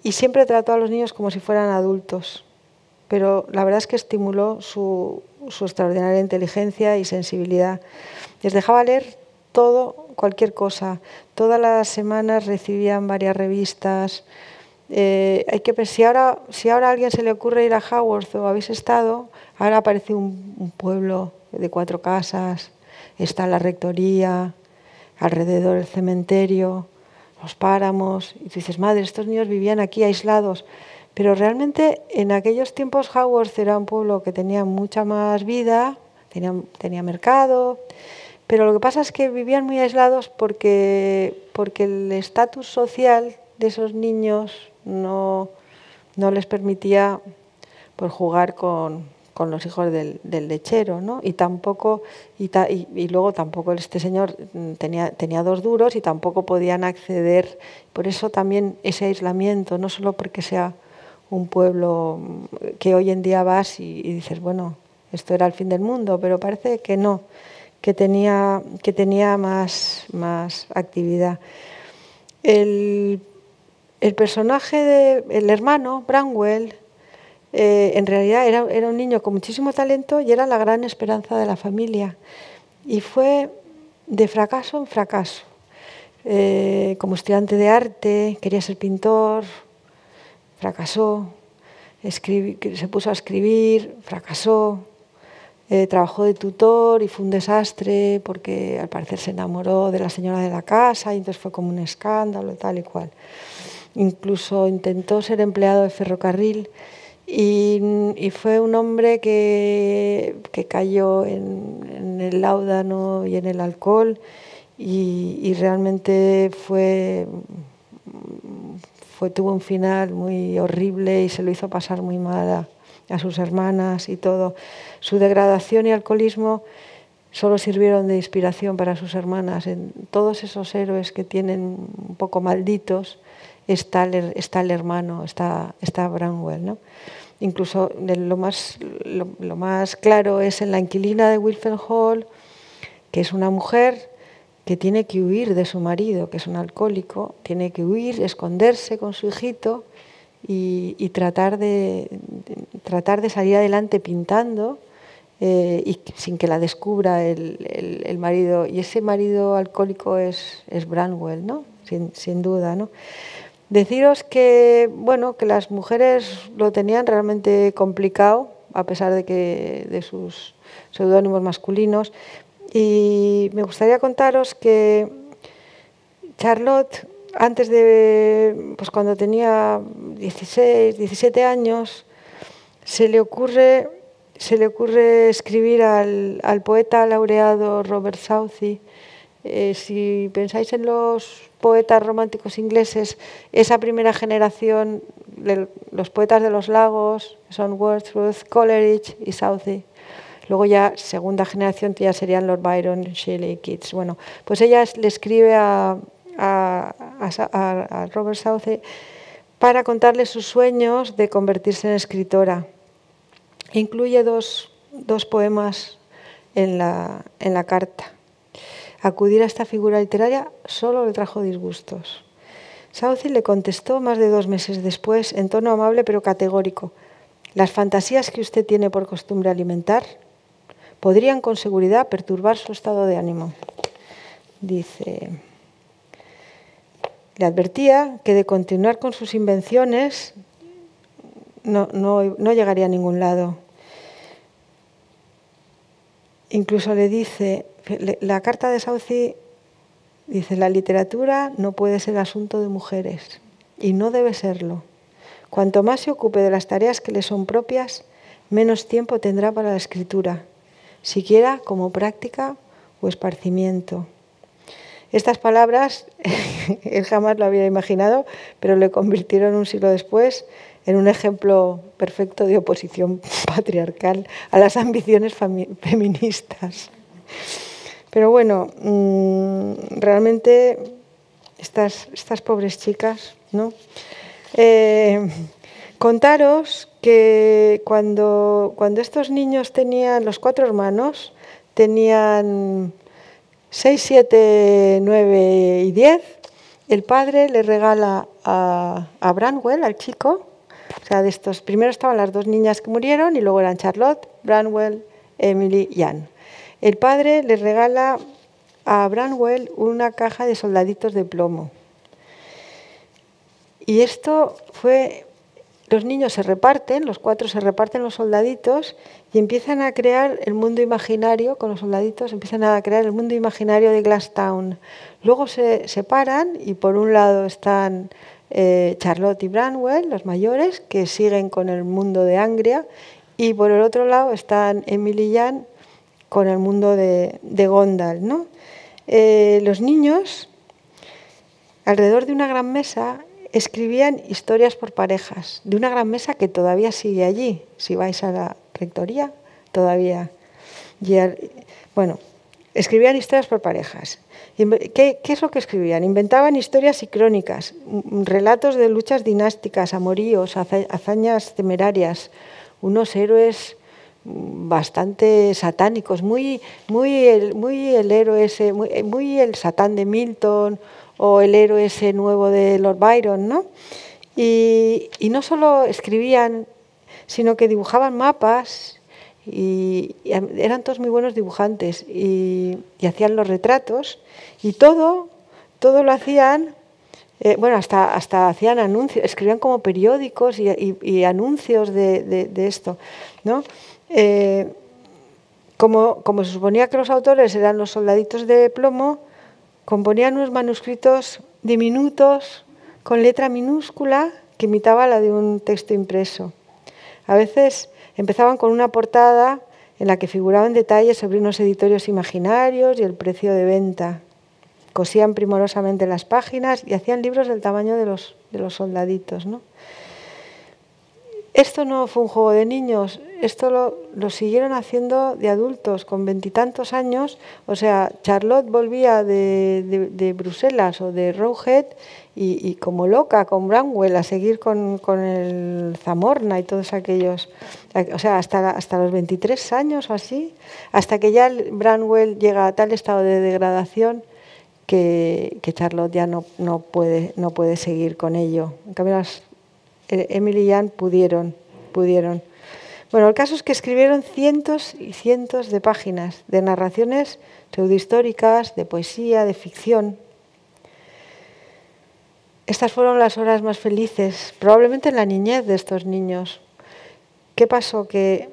y siempre trató a los niños como si fueran adultos. Pero la verdad es que estimuló su extraordinaria inteligencia y sensibilidad. Les dejaba leer todo, cualquier cosa. Todas las semanas recibían varias revistas. Hay que pensar, si ahora a alguien se le ocurre ir a Haworth o habéis estado, ahora aparece un pueblo de 4 casas, está la rectoría, alrededor el cementerio, los páramos, y tú dices, madre, estos niños vivían aquí aislados. Pero realmente en aquellos tiempos Haworth era un pueblo que tenía mucha más vida, tenía mercado, pero lo que pasa es que vivían muy aislados porque el estatus social de esos niños no les permitía pues, jugar con los hijos del lechero, ¿no? Y luego tampoco este señor tenía 2 duros y tampoco podían acceder. Por eso también ese aislamiento, no solo porque sea un pueblo que hoy en día vas y dices, bueno, esto era el fin del mundo, pero parece que no, que tenía más actividad. El personaje el hermano, Branwell, en realidad era un niño con muchísimo talento y era la gran esperanza de la familia. Y fue de fracaso en fracaso. Como estudiante de arte, quería ser pintor, fracasó. Se puso a escribir, fracasó. Trabajó de tutor y fue un desastre porque al parecer se enamoró de la señora de la casa y entonces fue como un escándalo, tal y cual. Incluso intentó ser empleado de ferrocarril y fue un hombre que cayó en el láudano y en el alcohol y realmente tuvo un final muy horrible y se lo hizo pasar muy mal a sus hermanas y todo. Su degradación y alcoholismo solo sirvieron de inspiración para sus hermanas. En todos esos héroes que tienen un poco malditos está el hermano, está Branwell, ¿no? Incluso lo más claro es en la inquilina de Wilfen Hall, que es una mujer que tiene que huir de su marido, que es un alcohólico, tiene que huir, esconderse con su hijito y tratar de salir adelante pintando y sin que la descubra el marido. Y ese marido alcohólico es Branwell, ¿no? Sin duda, ¿no? Deciros que las mujeres lo tenían realmente complicado, a pesar de sus seudónimos masculinos. Y me gustaría contaros que Charlotte, antes cuando tenía 16, 17 años, se le ocurre escribir al poeta laureado Robert Southey. Si pensáis en los poetas románticos ingleses, esa primera generación, los poetas de los lagos, son Wordsworth, Coleridge y Southey. Luego ya, segunda generación, ya serían Lord Byron, Shelley, Keats. Bueno, pues ella le escribe a Robert Southey para contarle sus sueños de convertirse en escritora. Incluye dos poemas en la carta. Acudir a esta figura literaria solo le trajo disgustos. Southey le contestó más de 2 meses después, en tono amable pero categórico: las fantasías que usted tiene por costumbre alimentar podrían con seguridad perturbar su estado de ánimo. Dice, le advertía que de continuar con sus invenciones no llegaría a ningún lado. Incluso le dice, la carta de Southey dice, la literatura no puede ser asunto de mujeres y no debe serlo. Cuanto más se ocupe de las tareas que le son propias, menos tiempo tendrá para la escritura, siquiera como práctica o esparcimiento. Estas palabras él jamás lo había imaginado, pero le convirtieron un siglo después en un ejemplo perfecto de oposición patriarcal a las ambiciones feministas. Pero bueno, realmente estas pobres chicas, ¿no? Contaros que cuando estos niños tenían, los 4 hermanos, tenían 6, 7, 9 y 10, el padre le regala a Branwell, al chico, o sea, de estos, primero estaban las 2 niñas que murieron y luego eran Charlotte, Branwell, Emily y Anne. El padre le regala a Branwell una caja de soldaditos de plomo. Y esto fue, los niños se reparten, los 4 se reparten los soldaditos y empiezan a crear el mundo imaginario, con los soldaditos empiezan a crear el mundo imaginario de Glasstown. Luego se separan y por un lado están Charlotte y Branwell, los mayores, que siguen con el mundo de Angria, y por el otro lado están Emily y Anne con el mundo de Gondal, ¿no? Los niños, alrededor de una gran mesa, escribían historias por parejas, de una gran mesa que todavía sigue allí. Si vais a la rectoría, todavía. Bueno, escribían historias por parejas. ¿Qué es lo que escribían? Inventaban historias y crónicas, relatos de luchas dinásticas, amoríos, hazañas temerarias, unos héroes bastante satánicos, muy el héroe ese, muy el Satán de Milton, o el héroe ese nuevo de Lord Byron, ¿no? Y no solo escribían, sino que dibujaban mapas y eran todos muy buenos dibujantes y hacían los retratos y todo lo hacían, bueno, hasta hacían anuncios, escribían como periódicos y anuncios de esto, ¿no? Como se suponía que los autores eran los soldaditos de plomo, componían unos manuscritos diminutos con letra minúscula que imitaba la de un texto impreso. A veces empezaban con una portada en la que figuraban detalles sobre unos editorios imaginarios y el precio de venta. Cosían primorosamente las páginas y hacían libros del tamaño de los soldaditos, ¿no? Esto no fue un juego de niños, esto lo siguieron haciendo de adultos, con 20 y tantos años. O sea, Charlotte volvía de Bruselas o de Roehead y como loca con Branwell a seguir con el Zamorna y todos aquellos. O sea, hasta los 23 años o así, hasta que ya Branwell llega a tal estado de degradación que Charlotte ya no puede seguir con ello. En cambio, Emily y Anne pudieron. Bueno, el caso es que escribieron cientos y cientos de páginas de narraciones pseudohistóricas, de poesía, de ficción. Estas fueron las horas más felices, probablemente en la niñez de estos niños. ¿Qué pasó? Que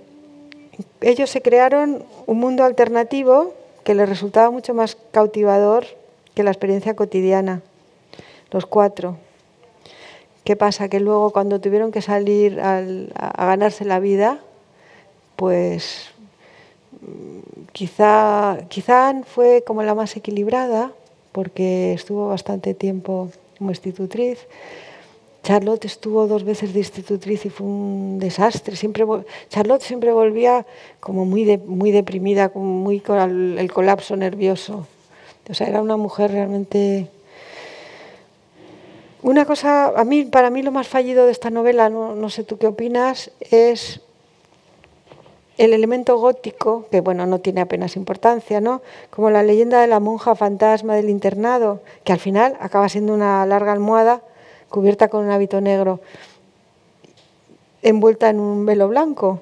ellos se crearon un mundo alternativo que les resultaba mucho más cautivador que la experiencia cotidiana, los 4. ¿Qué pasa? Que luego cuando tuvieron que salir a ganarse la vida, pues quizá Anne fue como la más equilibrada, porque estuvo bastante tiempo como institutriz. Charlotte estuvo 2 veces de institutriz y fue un desastre. Charlotte siempre volvía como muy deprimida, muy con el colapso nervioso. O sea, era una mujer realmente... Una cosa, para mí lo más fallido de esta novela, no sé tú qué opinas, es el elemento gótico, que bueno, no tiene apenas importancia, ¿no? Como la leyenda de la monja fantasma del internado, que al final acaba siendo una larga almohada cubierta con un hábito negro, envuelta en un velo blanco.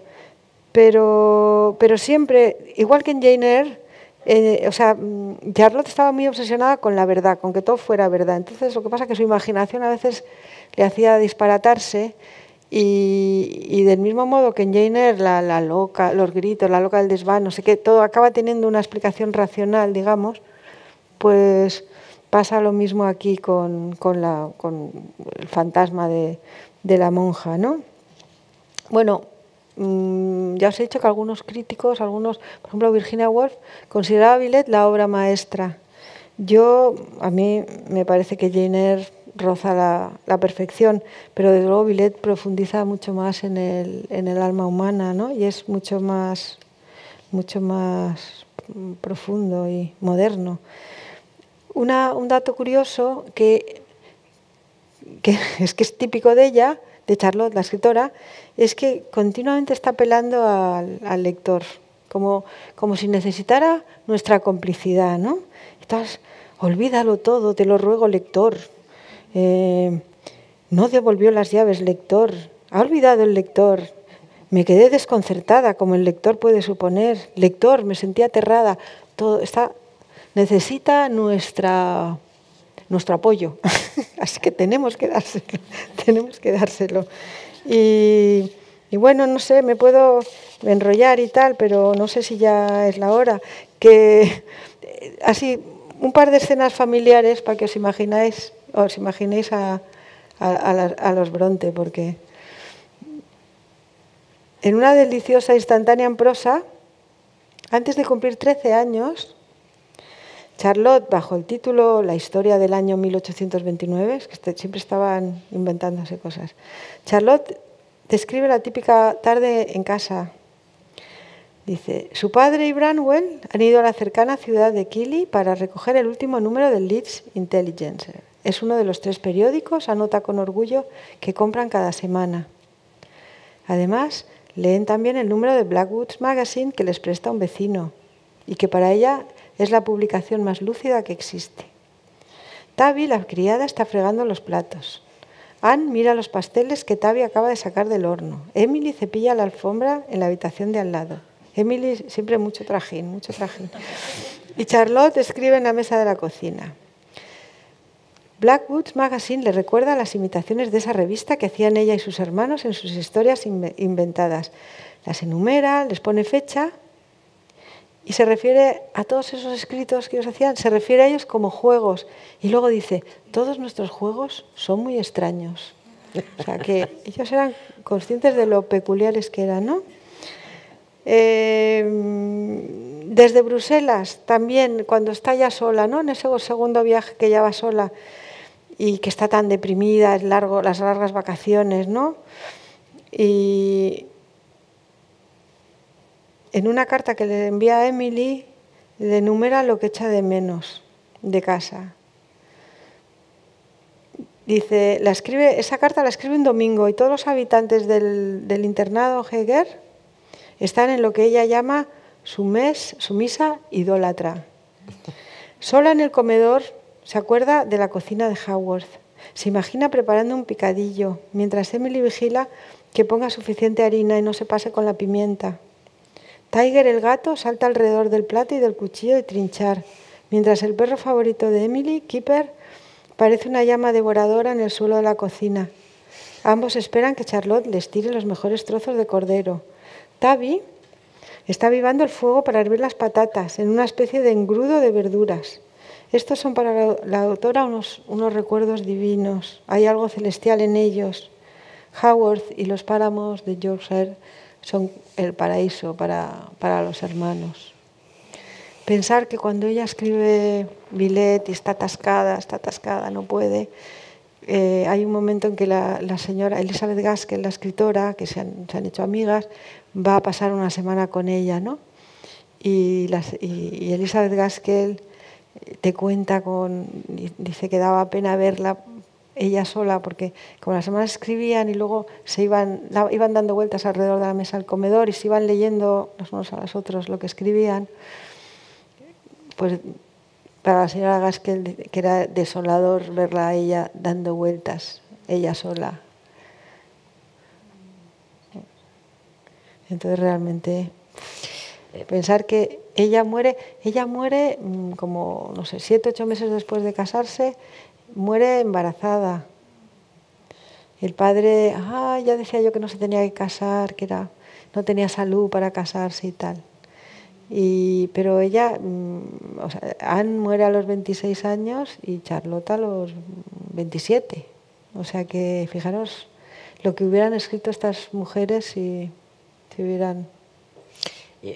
Pero siempre, igual que en Jane Eyre, Charlotte estaba muy obsesionada con la verdad, con que todo fuera verdad. Entonces lo que pasa es que su imaginación a veces le hacía disparatarse y del mismo modo que en Jane Eyre la loca, los gritos, la loca del desván, no sé qué, todo acaba teniendo una explicación racional, digamos, pues pasa lo mismo aquí con el fantasma de de la monja, ¿no? Bueno, ya os he dicho que algunos críticos, por ejemplo Virginia Woolf, consideraba Villette la obra maestra. A mí me parece que Jane Eyre roza la perfección, pero desde luego Villette profundiza mucho más en el alma humana, ¿no? Y es mucho más profundo y moderno. Un dato curioso que es típico de ella, de Charlotte, la escritora, es que continuamente está apelando al lector, como si necesitara nuestra complicidad, ¿no? Olvídalo todo, te lo ruego, lector. No devolvió las llaves, lector. Ha olvidado el lector. Me quedé desconcertada, como el lector puede suponer. Lector, me sentí aterrada. Necesita nuestro apoyo. Así que tenemos que dárselo. Y bueno, no sé, me puedo enrollar y tal, pero no sé si ya es la hora. Que así, un par de escenas familiares para que os imaginéis a los Bronte, porque en una deliciosa instantánea en prosa, antes de cumplir 13 años, Charlotte, bajo el título La historia del año 1829, es que siempre estaban inventándose cosas, Charlotte describe la típica tarde en casa. Dice, su padre y Branwell han ido a la cercana ciudad de Keighley para recoger el último número del Leeds Intelligencer. Es uno de los 3 periódicos, anota con orgullo, que compran cada semana. Además, leen también el número de Blackwoods Magazine que les presta un vecino y que para ella es la publicación más lúcida que existe. Tabby, la criada, está fregando los platos. Anne mira los pasteles que Tabby acaba de sacar del horno. Emily cepilla la alfombra en la habitación de al lado. Emily siempre mucho trajín. Y Charlotte escribe en la mesa de la cocina. Blackwoods Magazine le recuerda las imitaciones de esa revista que hacían ella y sus hermanos en sus historias inventadas. Las enumera, les pone fecha y se refiere a todos esos escritos que ellos hacían, se refiere a ellos como juegos. Y luego dice, todos nuestros juegos son muy extraños. O sea, que ellos eran conscientes de lo peculiares que eran, ¿no? Desde Bruselas, también, cuando está ya sola, ¿no? En ese segundo viaje que ya va sola y que está tan deprimida, las largas vacaciones, ¿no? Y en una carta que le envía a Emily, le enumera lo que echa de menos de casa. Dice, esa carta la escribe un domingo y todos los habitantes del internado Heger están en lo que ella llama su misa idólatra. Sola en el comedor se acuerda de la cocina de Haworth. Se imagina preparando un picadillo, mientras Emily vigila que ponga suficiente harina y no se pase con la pimienta. Tiger, el gato, salta alrededor del plato y del cuchillo de trinchar, mientras el perro favorito de Emily, Kipper, parece una llama devoradora en el suelo de la cocina. Ambos esperan que Charlotte les tire los mejores trozos de cordero. Tabby está avivando el fuego para hervir las patatas en una especie de engrudo de verduras. Estos son para la autora unos recuerdos divinos. Hay algo celestial en ellos. Haworth y los páramos de Yorkshire son el paraíso para los hermanos. Pensar que cuando ella escribe Villette y está atascada, no puede. Hay un momento en que la señora Elizabeth Gaskell, la escritora, que se han hecho amigas, va a pasar una semana con ella, ¿no? Y Elizabeth Gaskell te cuenta dice que daba pena verla ella sola, porque como las semanas escribían y luego iban dando vueltas alrededor de la mesa del comedor y se iban leyendo los unos a los otros lo que escribían, pues para la señora Gaskell que era desolador verla a ella dando vueltas, ella sola. Entonces realmente pensar que ella muere como, no sé, 7, 8 meses después de casarse, muere embarazada. El padre, ya decía yo que no se tenía que casar, no tenía salud para casarse y tal. Pero ella, Anne muere a los 26 años y Charlotte a los 27. O sea que, fijaros, lo que hubieran escrito estas mujeres si hubieran...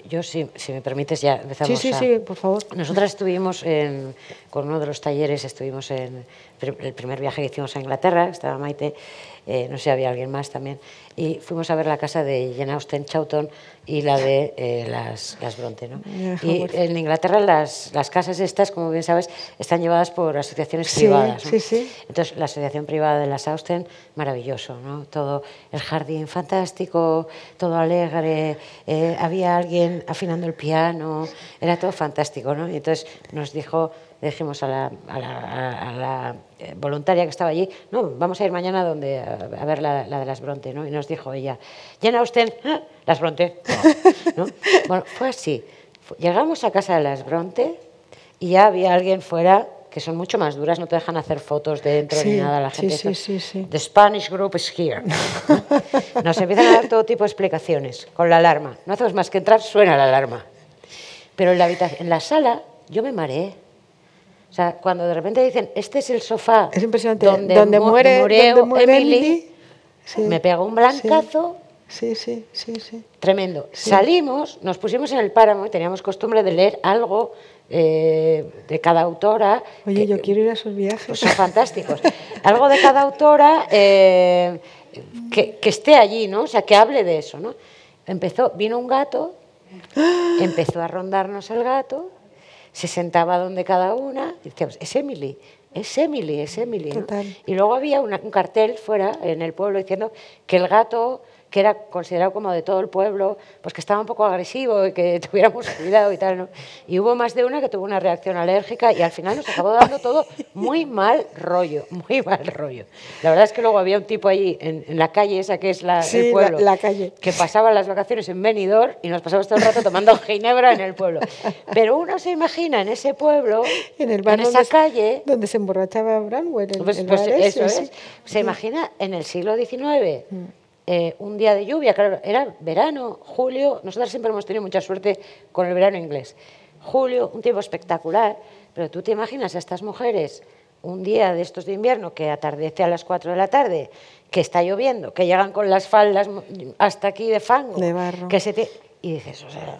Yo, si me permites, ya empezamos. Sí, por favor. Nosotras estuvimos con uno de los talleres, estuvimos en el primer viaje que hicimos a Inglaterra, estaba Maite, no sé si había alguien más también, y fuimos a ver la casa de Jane Austen Chawton y la de las Bronte, ¿no? Y en Inglaterra las casas estas, como bien sabes, están llevadas por asociaciones privadas, ¿no? Sí. Entonces, la asociación privada de las Austen, maravilloso, ¿no? Todo el jardín fantástico, todo alegre, había alguien afinando el piano, era todo fantástico, ¿no? Y entonces le dijimos a la voluntaria que estaba allí, no, vamos a ir mañana a ver la de las Bronte, ¿no? Y nos dijo ella, Jane Austen, las Bronte, ¿no? Bueno, fue así. Llegamos a casa de las Bronte y ya había alguien fuera, que son mucho más duras, no te dejan hacer fotos dentro ni nada, la gente. Sí. The Spanish group is here. ¿No? Nos empiezan a dar todo tipo de explicaciones, con la alarma. No hacemos más que entrar, suena la alarma. Pero en la sala yo me mareé. O sea, cuando de repente dicen, este es el sofá es impresionante. donde muere Emily, sí, me pegó un blancazo. Sí. Tremendo. Sí. Salimos, nos pusimos en el páramo y teníamos costumbre de leer algo de cada autora. Oye, yo quiero ir a esos viajes. Pues son fantásticos. Algo de cada autora que esté allí, ¿no? O sea, que hable de eso, ¿no? Vino un gato, empezó a rondarnos el gato, se sentaba donde cada una, y decíamos, es Emily, ¿no? Y luego había un cartel fuera en el pueblo diciendo que el gato, que era considerado como de todo el pueblo, pues que estaba un poco agresivo y que tuviéramos cuidado y tal, ¿no? Y hubo más de una que tuvo una reacción alérgica y al final nos acabó dando todo muy mal rollo. La verdad es que luego había un tipo allí en la calle esa que es el pueblo, la calle, que pasaba las vacaciones en Benidorm y nos pasamos todo el rato tomando ginebra en el pueblo. Pero uno se imagina en ese pueblo, en esa calle... Donde se emborrachaba Branwell. Se imagina en el siglo XIX... un día de lluvia, claro, era verano, julio, nosotros siempre hemos tenido mucha suerte con el verano inglés. Julio, un tiempo espectacular, pero tú te imaginas a estas mujeres un día de estos de invierno que atardece a las 4 de la tarde, que está lloviendo, que llegan con las faldas hasta aquí de fango, de barro. Y dices, o sea,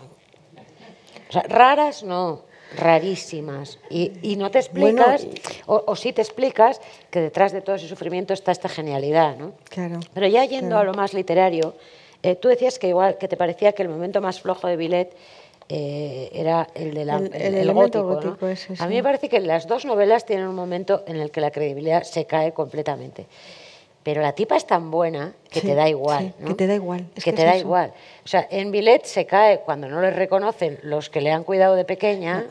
raras no, rarísimas. Y no te explicas, o sí te explicas, que detrás de todo ese sufrimiento está esta genialidad, ¿no? Claro. Pero ya yendo a lo más literario, tú decías que igual que te parecía que el momento más flojo de Villette era el gótico, ¿no? Ese, sí. A mí me parece que las dos novelas tienen un momento en el que la credibilidad se cae completamente. Pero la tipa es tan buena que te da igual, ¿no? Que te da igual. Que te da igual. O sea, en Villette se cae cuando no les reconocen los que le han cuidado de pequeña.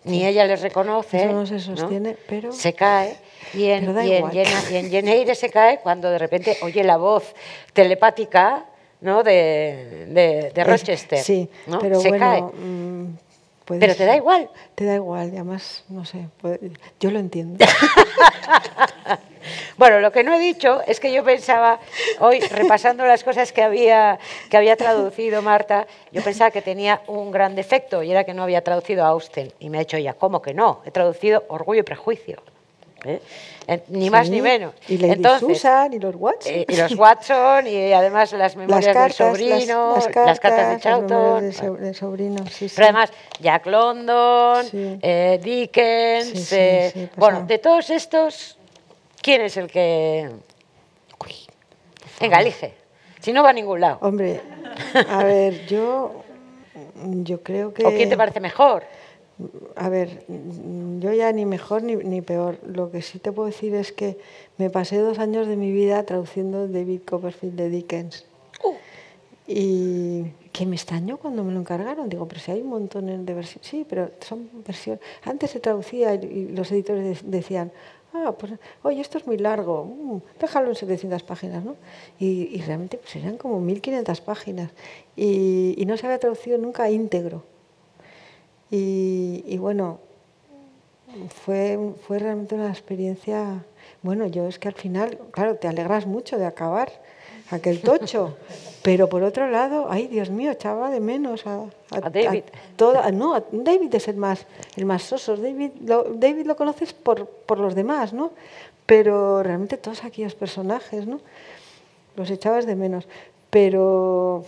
Ni ella les reconoce. Eso no se sostiene, ¿no? pero... Se cae. Y en Jane Eyre se cae cuando de repente oye la voz telepática, ¿no? de Rochester. Sí, ¿no? pero se cae. Pero te da igual. Te da igual, y además, no sé, yo lo entiendo. Bueno, lo que no he dicho es que yo pensaba, hoy repasando las cosas que había traducido Marta, yo pensaba que tenía un gran defecto y era que no había traducido a Austen. Y me ha dicho ella, ¿cómo que no? He traducido Orgullo y Prejuicio. Ni más ni menos. Y Lady Susan y los Watson. Y los Watson y además las memorias del sobrino, las cartas de Chawton. Del sobrino, sí. Pero además Jack London, Dickens. Bueno, de todos estos, ¿quién es el que...? Venga, elige. Si no va a ningún lado. Hombre, a ver, yo creo que... ¿O quién te parece mejor? A ver, yo ya ni mejor ni peor. Lo que sí te puedo decir es que me pasé 2 años de mi vida traduciendo David Copperfield de Dickens. Y que me extrañó cuando me lo encargaron. Digo, pero si hay un montón de versiones. Sí, pero son versiones. Antes se traducía y los editores decían, pues, oye, esto es muy largo, déjalo en 700 páginas, ¿no? Y realmente pues, eran como 1500 páginas. Y no se había traducido nunca íntegro. Y bueno, fue realmente una experiencia... Bueno, yo es que al final, claro, te alegras mucho de acabar aquel tocho, pero por otro lado, ay, Dios mío, echaba de menos a David. David es el más soso. David lo conoces por los demás, ¿no? Pero realmente todos aquellos personajes, ¿no? los echabas de menos. Pero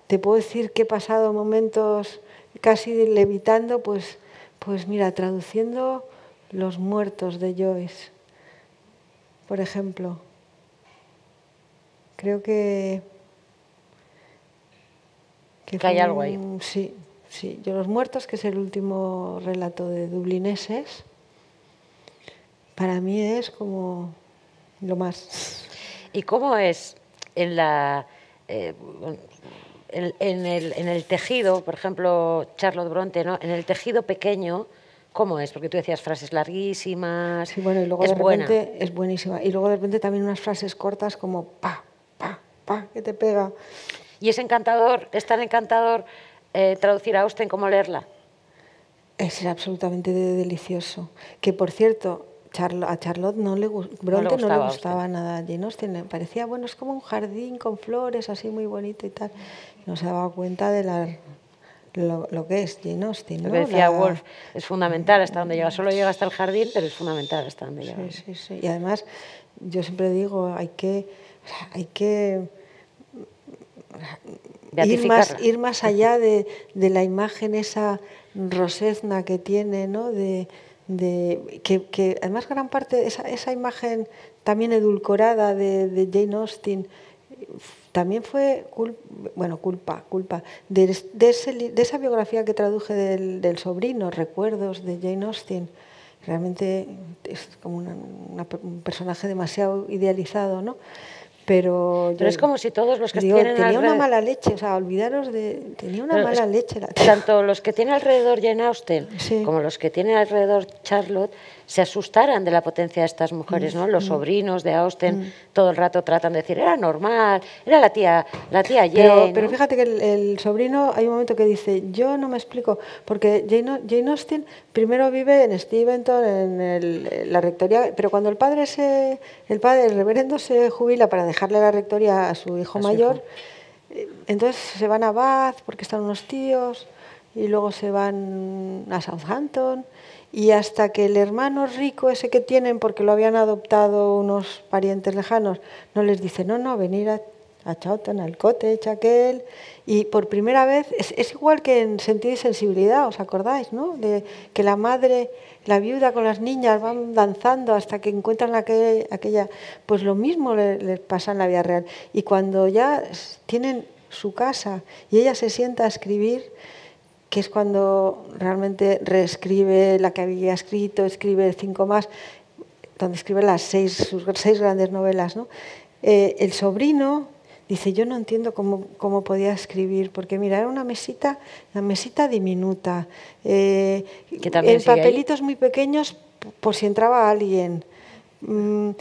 te puedo decir que he pasado momentos casi levitando, pues mira, traduciendo Los muertos de Joyce, por ejemplo. Creo que hay algo ahí. Sí, sí. Yo Los muertos, que es el último relato de Dublineses, para mí es como lo más. ¿Y cómo es en el tejido, por ejemplo, Charlotte Bronte, ¿no? En el tejido pequeño, ¿cómo es? Porque tú decías frases larguísimas. Sí, bueno, y luego es de repente buena. es buenísima. Y luego de repente también unas frases cortas como pa, pa, pa, que te pega. Y es encantador, es tan encantador traducir a Austen como leerla. Es absolutamente delicioso. Que por cierto, a Charlotte Bronte no le gustaba nada Jane Austen. Le parecía, bueno, es como un jardín con flores, así muy bonito y tal. No se daba cuenta de lo que es Jane Austen, ¿no? Lo que decía Woolf, es fundamental hasta donde llega. Solo llega hasta el jardín, pero es fundamental hasta donde llega. Sí, sí, sí. Y además, yo siempre digo, hay que ir más allá de la imagen esa rosezna que tiene, ¿no? Que además gran parte, esa imagen también edulcorada de Jane Austen, también fue culpa de esa biografía que traduje del sobrino, Recuerdos de Jane Austen. Realmente es como un personaje demasiado idealizado, ¿no? Pero es como si todos los que tienen tenía una mala leche, o sea, olvidaros de... Tenía una mala leche. Tanto los que tiene alrededor Jane Austen como los que tiene alrededor Charlotte se asustaran de la potencia de estas mujeres, ¿no? Los sobrinos de Austen todo el rato tratan de decir, era normal, era la tía Jane. Pero ¿no? fíjate que el sobrino, hay un momento que dice, yo no me explico, porque Jane Austen primero vive en Steventon, en la rectoría, pero cuando el reverendo se jubila para dejarle la rectoría a su hijo mayor, entonces se van a Bath porque están unos tíos y luego se van a Southampton. Y hasta que el hermano rico ese que tienen, porque lo habían adoptado unos parientes lejanos, no les dice, no, venir a Chawton, al cottage aquel. Y por primera vez, es igual que en Sentido y Sensibilidad, ¿os acordáis? ¿No? De que la madre, la viuda con las niñas van danzando hasta que encuentran aquella... Pues lo mismo les pasa en la vida real. Y cuando ya tienen su casa y ella se sienta a escribir, que es cuando realmente reescribe la que había escrito, escribe 5 más, donde escribe sus 6 grandes novelas, ¿no? El sobrino dice, yo no entiendo cómo podía escribir, porque mira, era una mesita diminuta, en papelitos muy pequeños por si entraba alguien. No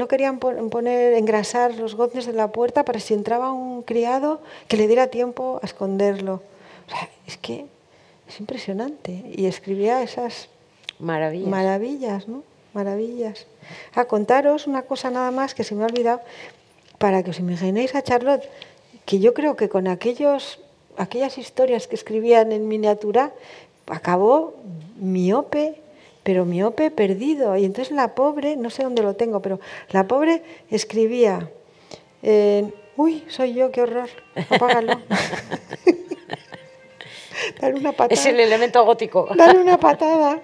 querían engrasar los goznes de la puerta para si entraba un criado que le diera tiempo a esconderlo. O sea, es que es impresionante. Y escribía esas maravillas, ¿no? Maravillas. A contaros una cosa nada más que se me ha olvidado, para que os imaginéis a Charlotte, que yo creo que con aquellas historias que escribían en miniatura, acabó miope, pero miope perdido. Y entonces la pobre, no sé dónde lo tengo, pero la pobre escribía, uy, soy yo, qué horror, apágalo. Dale una patada. Es el elemento gótico. Dale una patada.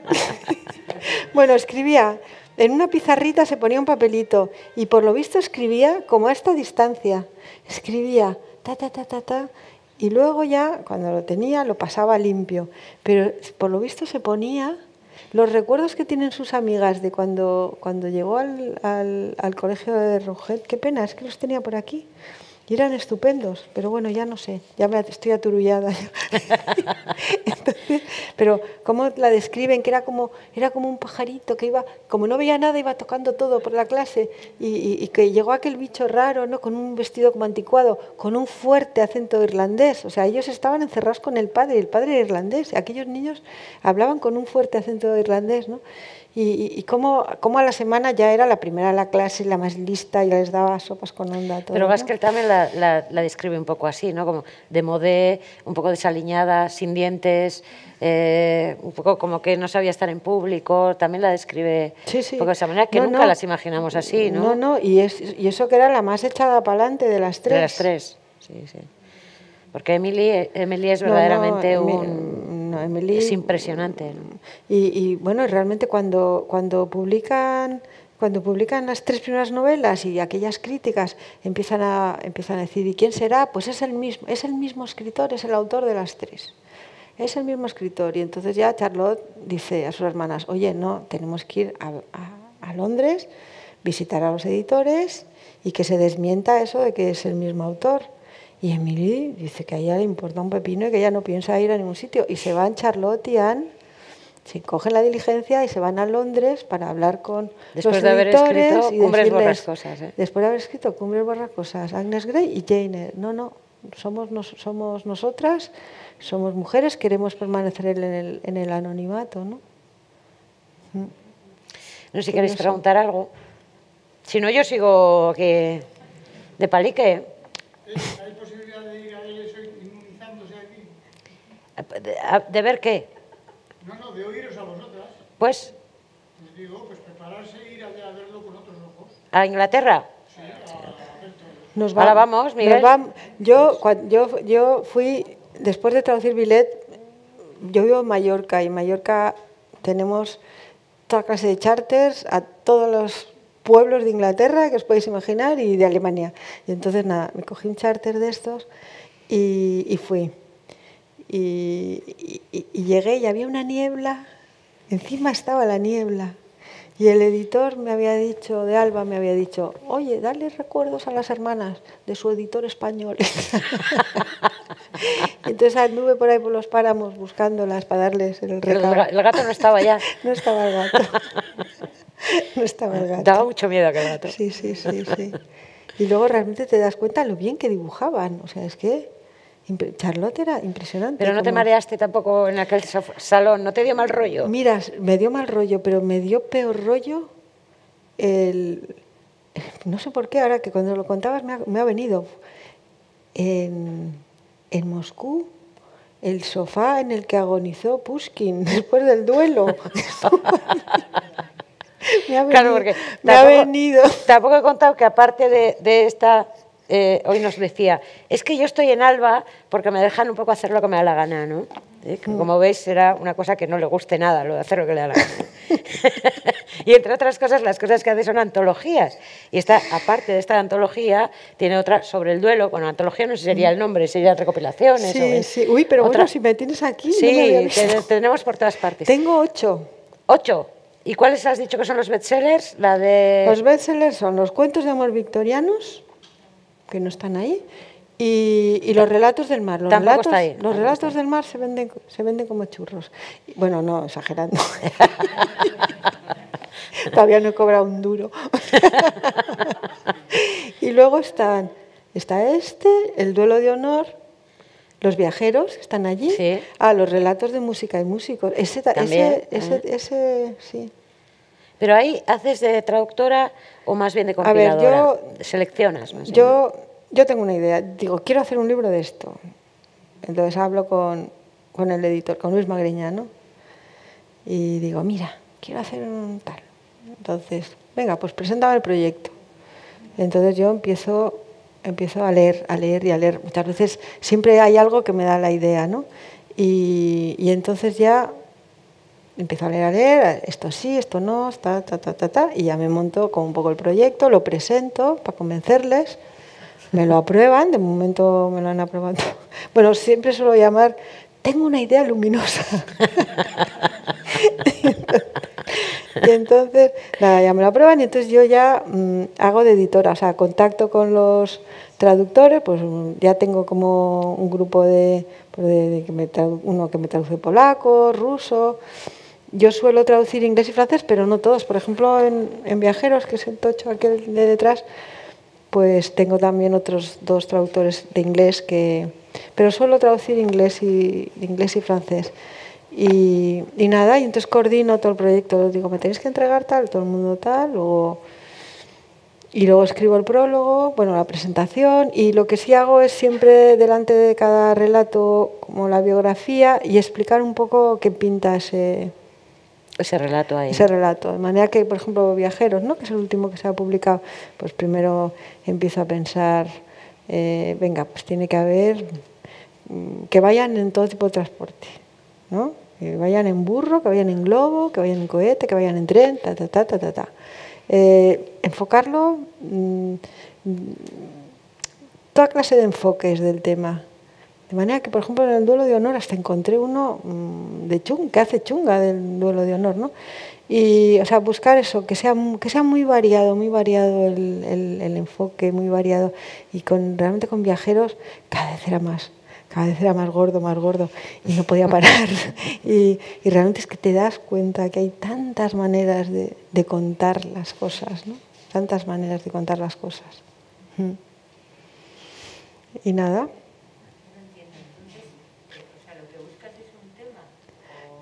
Bueno, escribía, en una pizarrita se ponía un papelito y por lo visto escribía como a esta distancia. Escribía, ta, y luego ya, cuando lo tenía, lo pasaba limpio. Pero por lo visto se ponía los recuerdos que tienen sus amigas de cuando llegó al colegio de Roget. Qué pena, es que los tenía por aquí. Y eran estupendos, pero bueno, ya no sé, ya estoy aturullada. Entonces, pero cómo la describen, que era como un pajarito que iba, como no veía nada, iba tocando todo por la clase y que llegó aquel bicho raro, ¿no? Con un vestido como anticuado, con un fuerte acento irlandés. O sea, ellos estaban encerrados con el padre era irlandés. Aquellos niños hablaban con un fuerte acento irlandés, ¿no? Y cómo a la semana ya era la primera de la clase, la más lista, y les daba sopas con onda. Todo, pero ¿no? Gaskell también la describe un poco así, ¿no? Como de modé, un poco desaliñada, sin dientes, un poco como que no sabía estar en público, también la describe un poco de esa manera, que nunca las imaginamos así, ¿no? Y eso que era la más echada para adelante de las tres. De las tres, sí. Porque Emily es verdaderamente Emily, es impresionante, ¿no? Y bueno, realmente cuando publican las tres primeras novelas y aquellas críticas empiezan a decir, ¿y quién será? Pues es el mismo escritor, es el autor de las tres. Es el mismo escritor. Y entonces ya Charlotte dice a sus hermanas, oye, no, tenemos que ir a Londres, visitar a los editores y que se desmienta eso de que es el mismo autor. Y Emily dice que a ella le importa un pepino y que ella no piensa ir a ningún sitio. Y se van Charlotte y Anne, se cogen la diligencia y se van a Londres para hablar con después los editores. Después de haber escrito Cumbres Borrascosas. Después de haber escrito Cumbres Borrascosas, Agnes Grey y Jane. No, somos nosotras, somos mujeres, queremos permanecer en el anonimato, ¿no? No sé si queréis preguntar algo. Si no, yo sigo aquí de palique. ¿Hay posibilidad de ir a ellos inmunizándose aquí? ¿De ver qué? No, de oíros a vosotras. Pues prepararse e ir a verlo con otros ojos. ¿A Inglaterra? Sí, a ver todo. Ahora vamos, Miguel. Yo fui, después de traducir Villette, yo vivo en Mallorca y en Mallorca tenemos toda clase de charters a todos los pueblos de Inglaterra que os podéis imaginar y de Alemania. Y entonces nada, me cogí un charter de estos y fui. Y llegué y había una niebla, encima estaba la niebla. Y el editor de Alba me había dicho, oye, dale recuerdos a las hermanas de su editor español. Entonces anduve por ahí por los páramos buscándolas para darles el recado. El gato no estaba ya. No estaba el gato. No estaba el gato. Daba mucho miedo aquel gato. Sí. Y luego realmente te das cuenta lo bien que dibujaban. O sea, es que Charlotte era impresionante. Pero no te mareaste tampoco en aquel salón, ¿no te dio mal rollo? Mira, me dio mal rollo, pero me dio peor rollo no sé por qué, ahora que cuando lo contabas me ha venido. En Moscú, el sofá en el que agonizó Pushkin después del duelo. Me ha venido. Tampoco he contado que aparte de esta... hoy nos decía, es que yo estoy en Alba porque me dejan un poco hacer lo que me da la gana, ¿no? Como veis, era una cosa que no le guste nada, lo de hacer lo que le da la gana. Y entre otras cosas, las cosas que hace son antologías. Y aparte de esta antología, tiene otra sobre el duelo. Bueno, antología no sé si sería el nombre, serían recopilaciones. Sí. Uy, pero bueno, si me tienes aquí... Sí, no tenemos por todas partes. Tengo 8. 8. ¿Y cuáles has dicho que son los bestsellers? Los bestsellers son los cuentos de amor victorianos, que no están ahí, y los relatos del mar. Los relatos del mar se venden como churros. Bueno, no, exagerando. Todavía no he cobrado un duro. Y luego está el duelo de honor, los viajeros están allí. Sí. Los relatos de música y músicos. Ese sí. Pero ahí haces de traductora o más bien de compiladora. A ver, seleccionas más. Yo tengo una idea. Digo, quiero hacer un libro de esto. Entonces hablo con el editor, con Luis Magriñano, y digo, mira, quiero hacer un tal. Entonces, venga, pues preséntame el proyecto. Entonces yo empiezo a leer y a leer. Muchas veces siempre hay algo que me da la idea, ¿no? Y entonces ya empiezo a leer, esto sí, esto no, y ya me monto con un poco el proyecto, lo presento para convencerles, me lo aprueban, de momento me lo han aprobado. Bueno, siempre suelo llamar, tengo una idea luminosa. Y entonces, nada, ya me lo aprueban y entonces yo ya hago de editora, o sea, contacto con los traductores, pues ya tengo como un grupo uno que me traduce polaco, ruso. Yo suelo traducir inglés y francés, pero no todos. Por ejemplo, en Viajeros, que es el tocho aquel de detrás, pues tengo también otros 2 traductores de inglés pero suelo traducir inglés y francés. Y nada, y entonces coordino todo el proyecto. Digo, me tenéis que entregar tal, todo el mundo tal, Y luego escribo el prólogo, bueno, la presentación, y lo que sí hago es siempre delante de cada relato como la biografía y explicar un poco qué pinta ese relato ahí. Ese relato. De manera que, por ejemplo, Viajeros, ¿no?, que es el último que se ha publicado, pues primero empiezo a pensar, venga, pues tiene que haber que vayan en todo tipo de transporte, ¿no? Que vayan en burro, que vayan en globo, que vayan en cohete, que vayan en tren, ta, ta, ta, ta, ta, ta. Enfocarlo, toda clase de enfoques del tema. De manera que, por ejemplo, en el duelo de honor hasta encontré uno que hace chunga del duelo de honor, ¿no? Y, o sea, buscar eso, que sea muy variado el enfoque, muy variado. Y realmente con Viajeros cada vez era más gordo, y no podía parar. y realmente es que te das cuenta que hay tantas maneras de contar las cosas, ¿no? Tantas maneras de contar las cosas. Y nada.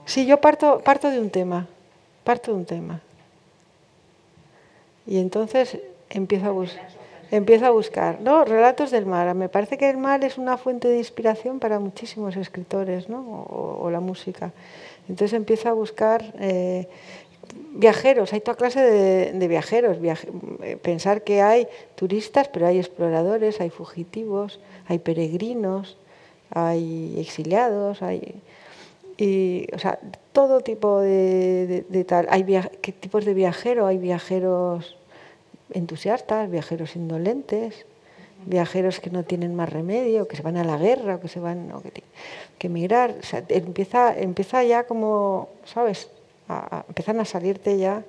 Sí, yo parto de un tema. Y entonces empiezo a buscar, ¿no? Relatos del mar. Me parece que el mar es una fuente de inspiración para muchísimos escritores, ¿no? O la música. Entonces empiezo a buscar viajeros. Hay toda clase de viajeros. Pensar que hay turistas, pero hay exploradores, hay fugitivos, hay peregrinos, hay exiliados, o sea, todo tipo de tal. ¿Qué tipos de viajero? Hay viajeros entusiastas, viajeros indolentes, viajeros que no tienen más remedio, que se van a la guerra, o que se van, que emigrar. O sea, empieza ya como, ¿sabes? Empiezan a salirte ya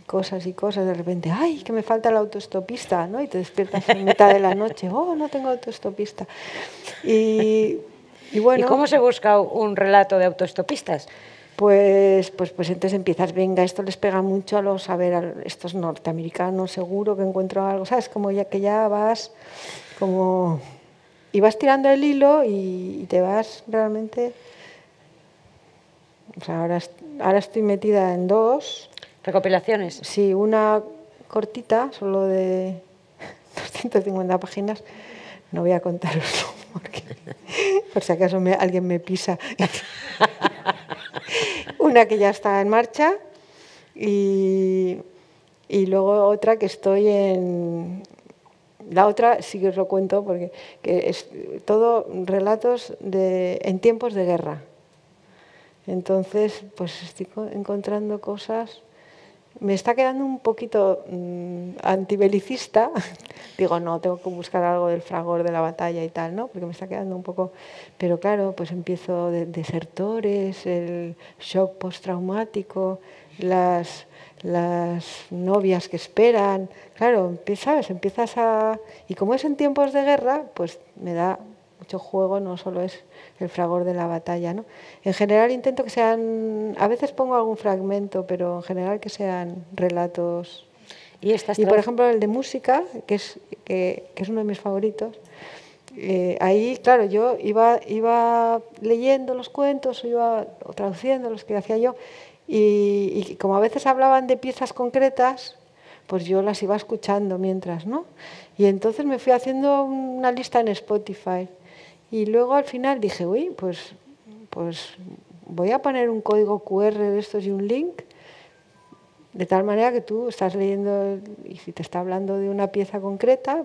cosas y cosas. De repente, ¡ay, que me falta la autoestopista! ¿No? Y te despiertas en mitad de la noche, ¡oh, no tengo autoestopista! Y bueno, ¿Y cómo se busca un relato de autoestopistas? Pues entonces empiezas, venga, esto les pega mucho a estos norteamericanos, seguro que encuentro algo, ¿sabes? Como ya que ya vas como... Y vas tirando el hilo y te vas realmente... O sea, ahora estoy metida en 2. ¿Recopilaciones? Sí, una cortita, solo de 250 páginas. No voy a contaroslo, porque por si acaso alguien me pisa. Una que ya está en marcha y luego otra que estoy en... La otra sí que os lo cuento porque es todo relatos en tiempos de guerra. Entonces, pues estoy encontrando cosas... Me está quedando un poquito antibelicista. Digo, no, tengo que buscar algo del fragor de la batalla y tal, ¿no? Porque me está quedando un poco... Pero claro, pues empiezo desertores, el shock postraumático, las novias que esperan. Claro, ¿sabes? Empiezas a... Y como es en tiempos de guerra, pues me da mucho juego, no solo es el fragor de la batalla, ¿no? En general intento que sean... A veces pongo algún fragmento, pero en general que sean relatos. Y por ejemplo, el de música, que es uno de mis favoritos, ahí, claro, yo iba leyendo los cuentos, iba traduciendo los que hacía yo, y como a veces hablaban de piezas concretas, pues yo las iba escuchando mientras, ¿no? Y entonces me fui haciendo una lista en Spotify. Y luego al final dije, uy, pues voy a poner un código QR de estos y un link, de tal manera que tú estás leyendo, y si te está hablando de una pieza concreta,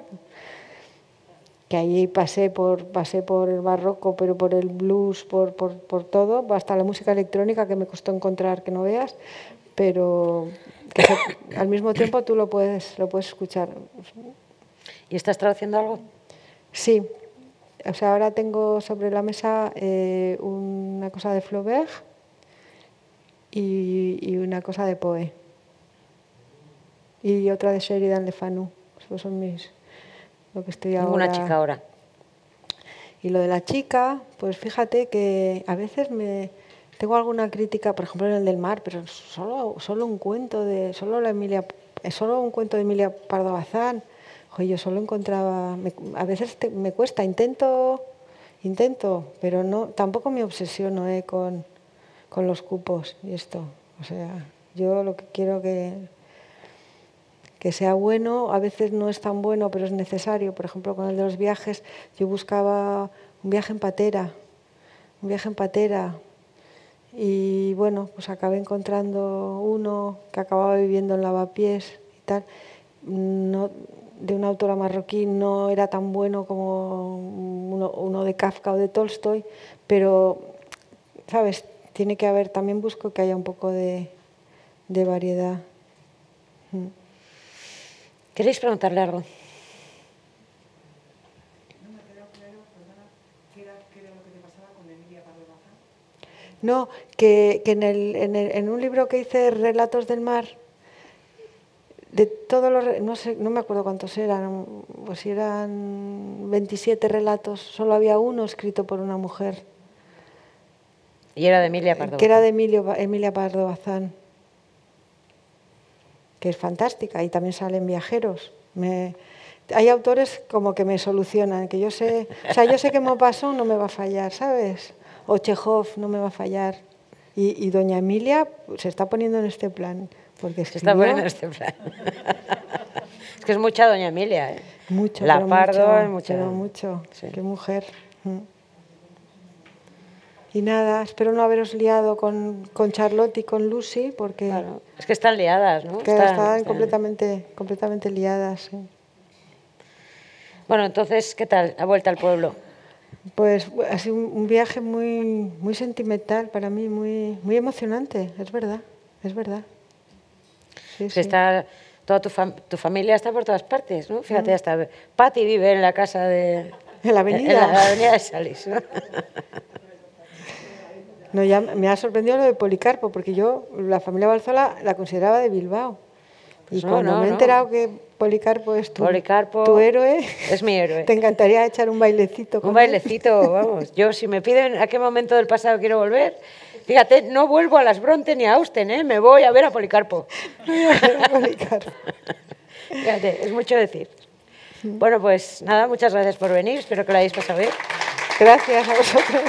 que ahí pasé por el barroco, pero por el blues, por todo, hasta la música electrónica, que me costó encontrar, que no veas, pero que al mismo tiempo tú lo puedes escuchar. ¿Y estás traduciendo algo? Sí. O sea, ahora tengo sobre la mesa una cosa de Flaubert y una cosa de Poe. Y otra de Sheridan Le Fanu. Esos son lo que estoy ahora. Una chica ahora. Y lo de la chica, pues fíjate que a veces tengo alguna crítica, por ejemplo en el del mar, pero solo un cuento solo un cuento de Emilia Pardo Bazán. Oye, yo solo encontraba, a veces me cuesta, intento, pero no, tampoco me obsesiono con los cupos y esto. O sea, yo lo que quiero que que sea bueno. A veces no es tan bueno, pero es necesario. Por ejemplo, con el de los viajes, yo buscaba un viaje en patera, y bueno, pues acabé encontrando uno que acababa viviendo en Lavapiés y tal, no, de una autora marroquí. No era tan bueno como uno de Kafka o de Tolstoy, pero, ¿sabes? Tiene que haber, también busco que haya un poco de variedad. ¿Queréis preguntarle algo? No me quedó claro, perdona, ¿qué era lo que te pasaba con Emilia Pardo Bazán? No, que en un libro que hice, Relatos del Mar, de todos los, no me acuerdo cuántos eran, pues si eran 27 relatos, solo había uno escrito por una mujer. Y era de Emilia Pardo Bazán. Que era de Emilia Pardo Bazán, que es fantástica, y también salen Viajeros. Hay autores como que me solucionan, que yo sé, o sea, yo sé que Maupassant no me va a fallar, ¿sabes? O Chekhov no me va a fallar. Y doña Emilia se está poniendo en este plan. Porque se está poniendo en este plan. Es que es mucha doña Emilia, ¿eh? Mucho, La Pardo es mucha. Pero mucho, sí. Qué mujer. Y nada, espero no haberos liado con Charlotte y con Lucy, porque... Claro, es que están liadas, ¿no? Que están completamente liadas. Sí. Bueno, entonces, ¿qué tal la vuelta al pueblo? Pues ha sido un viaje muy sentimental para mí, muy emocionante, es verdad. Sí, sí. Está, toda tu familia está por todas partes, ¿no? Fíjate, hasta Patti vive en la casa de... En la avenida. En la avenida de Salís, ¿no? No, ya me ha sorprendido lo de Policarpo, porque yo la familia Valzola la consideraba de Bilbao. Pues y cuando me he enterado que Policarpo es tu héroe, es mi héroe. Te encantaría echar un bailecito con un bailecito, vamos. Yo, si me piden a qué momento del pasado quiero volver, fíjate, no vuelvo a las Bronte ni a Austen, ¿eh? Me voy a ver a Policarpo. Fíjate, es mucho decir. Bueno, pues nada, muchas gracias por venir, espero que lo hayáis pasado bien. Gracias a vosotros.